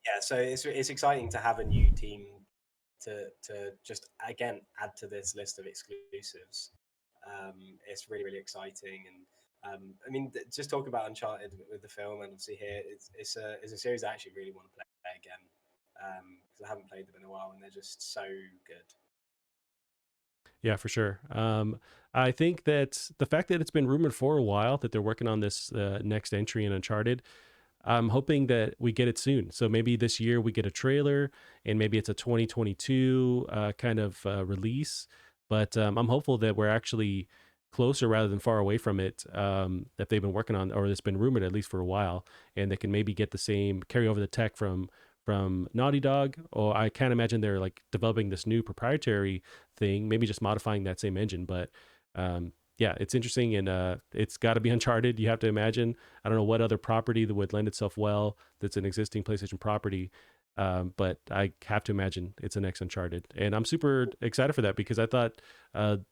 Yeah, so it's exciting to have a new team to just again add to this list of exclusives. It's really really exciting, and I mean, just talk about Uncharted with the film, and obviously here it's a series I actually really want to play again because I haven't played them in a while, and they're just so good. Yeah, for sure. I think that the fact that it's been rumored for a while that they're working on this next entry in Uncharted, I'm hoping that we get it soon. So maybe this year we get a trailer, and maybe it's a 2022 kind of release. But I'm hopeful that we're actually closer rather than far away from it. That they've been working on, or it's been rumored at least for a while, and they can maybe get the same carry over the tech from Naughty Dog. Or I can't imagine they're like developing this new proprietary thing, maybe just modifying that same engine. But yeah, it's interesting, and it's got to be Uncharted. You have to imagine. I don't know what other property that would lend itself well that's an existing PlayStation property, but I have to imagine it's the next Uncharted, and I'm super excited for that because I thought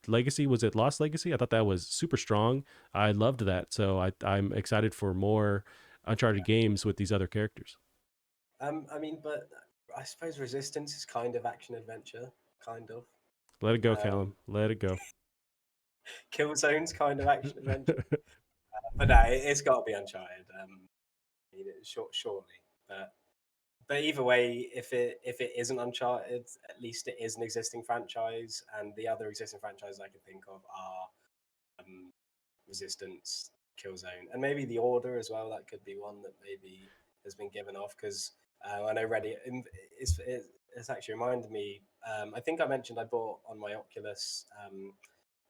Legacy, was it Lost Legacy? I thought that was super strong. I loved that, so I'm excited for more Uncharted games with these other characters. I mean, but I suppose Resistance is kind of action adventure, kind of. Let it go, Um, Callum. Let it go. Killzone's kind of action adventure, but no, it's got to be Uncharted. I mean, surely, but either way, if it isn't Uncharted, at least it is an existing franchise, and the other existing franchises I can think of are um, Resistance, Killzone, and maybe The Order as well. That could be one that maybe has been given off because I know Reddit. It's actually reminded me. I think I mentioned I bought on my Oculus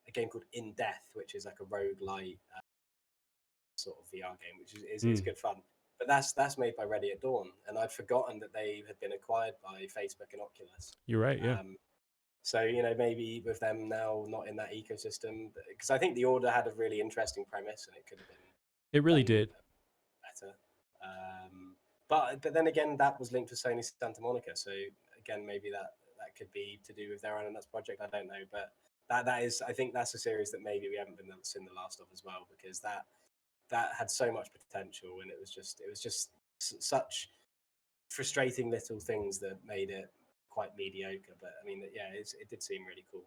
a game called In Death, which is like a roguelite sort of VR game, which is Mm, good fun. But that's made by Ready at Dawn, and I'd forgotten that they had been acquired by Facebook and Oculus. you're right. Yeah, Um, so maybe with them now not in that ecosystem, because I think the Order had a really interesting premise and it could have been it really done did. better. But then again, that was linked to Sony Santa Monica, so again maybe that could be to do with their Ananuts project. I don't know, but that is I think that's a series that maybe we haven't been seen the last of as well because that had so much potential and it was just such frustrating little things that made it quite mediocre. But I mean, yeah, it did seem really cool.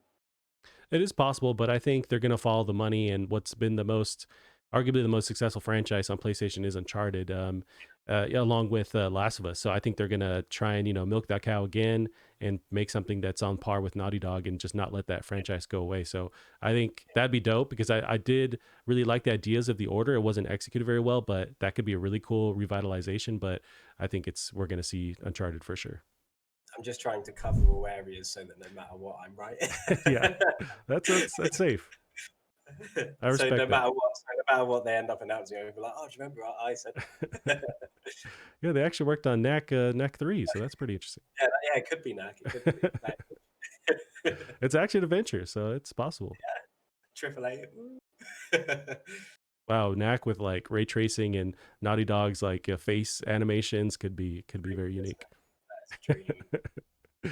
It is possible, but I think they're going to follow the money. And what's been the most, arguably the most successful franchise on PlayStation is Uncharted, yeah, along with Last of Us. So I think they're going to try and milk that cow again and make something that's on par with Naughty Dog and just not let that franchise go away. So I think that'd be dope because I did really like the ideas of the Order. It wasn't executed very well, but that could be a really cool revitalization. But I think we're going to see Uncharted for sure. I'm just trying to cover all areas so that no matter what, I'm right. Yeah, that's safe. I So no respect that. matter what, they end up announcing, I'll be like, "Oh, do you remember what I said?" Yeah, they actually worked on Knack 3, so that's pretty interesting. Yeah, it could be Knack. It could be Knack. It's actually an adventure, so it's possible. Triple A. Wow, Knack with like ray tracing and Naughty Dog's like face animations could be very unique. That's a dream.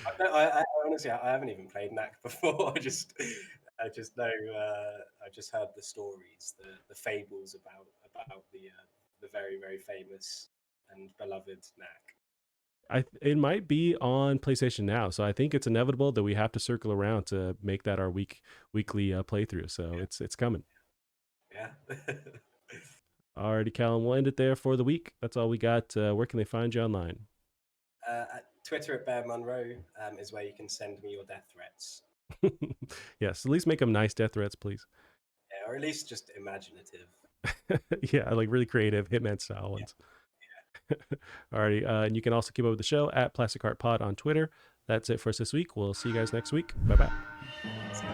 I honestly, I haven't even played Knack before. I just know, I just heard the stories, the fables about the very very famous and beloved Knack. It might be on PlayStation Now, so I think it's inevitable that we have to circle around to make that our weekly playthrough. So it's coming. Yeah. Alrighty, Callum, we'll end it there for the week. That's all we got. Where can they find you online? At Twitter at Bear Munro is where you can send me your death threats. Yes, at least make them nice death threats, please. Yeah, or at least just imaginative. Yeah, like really creative Hitman style Yeah. ones. Alrighty, and you can also keep up with the show at Plastic Heart Pod on Twitter. That's it for us this week. We'll see you guys next week. Bye bye.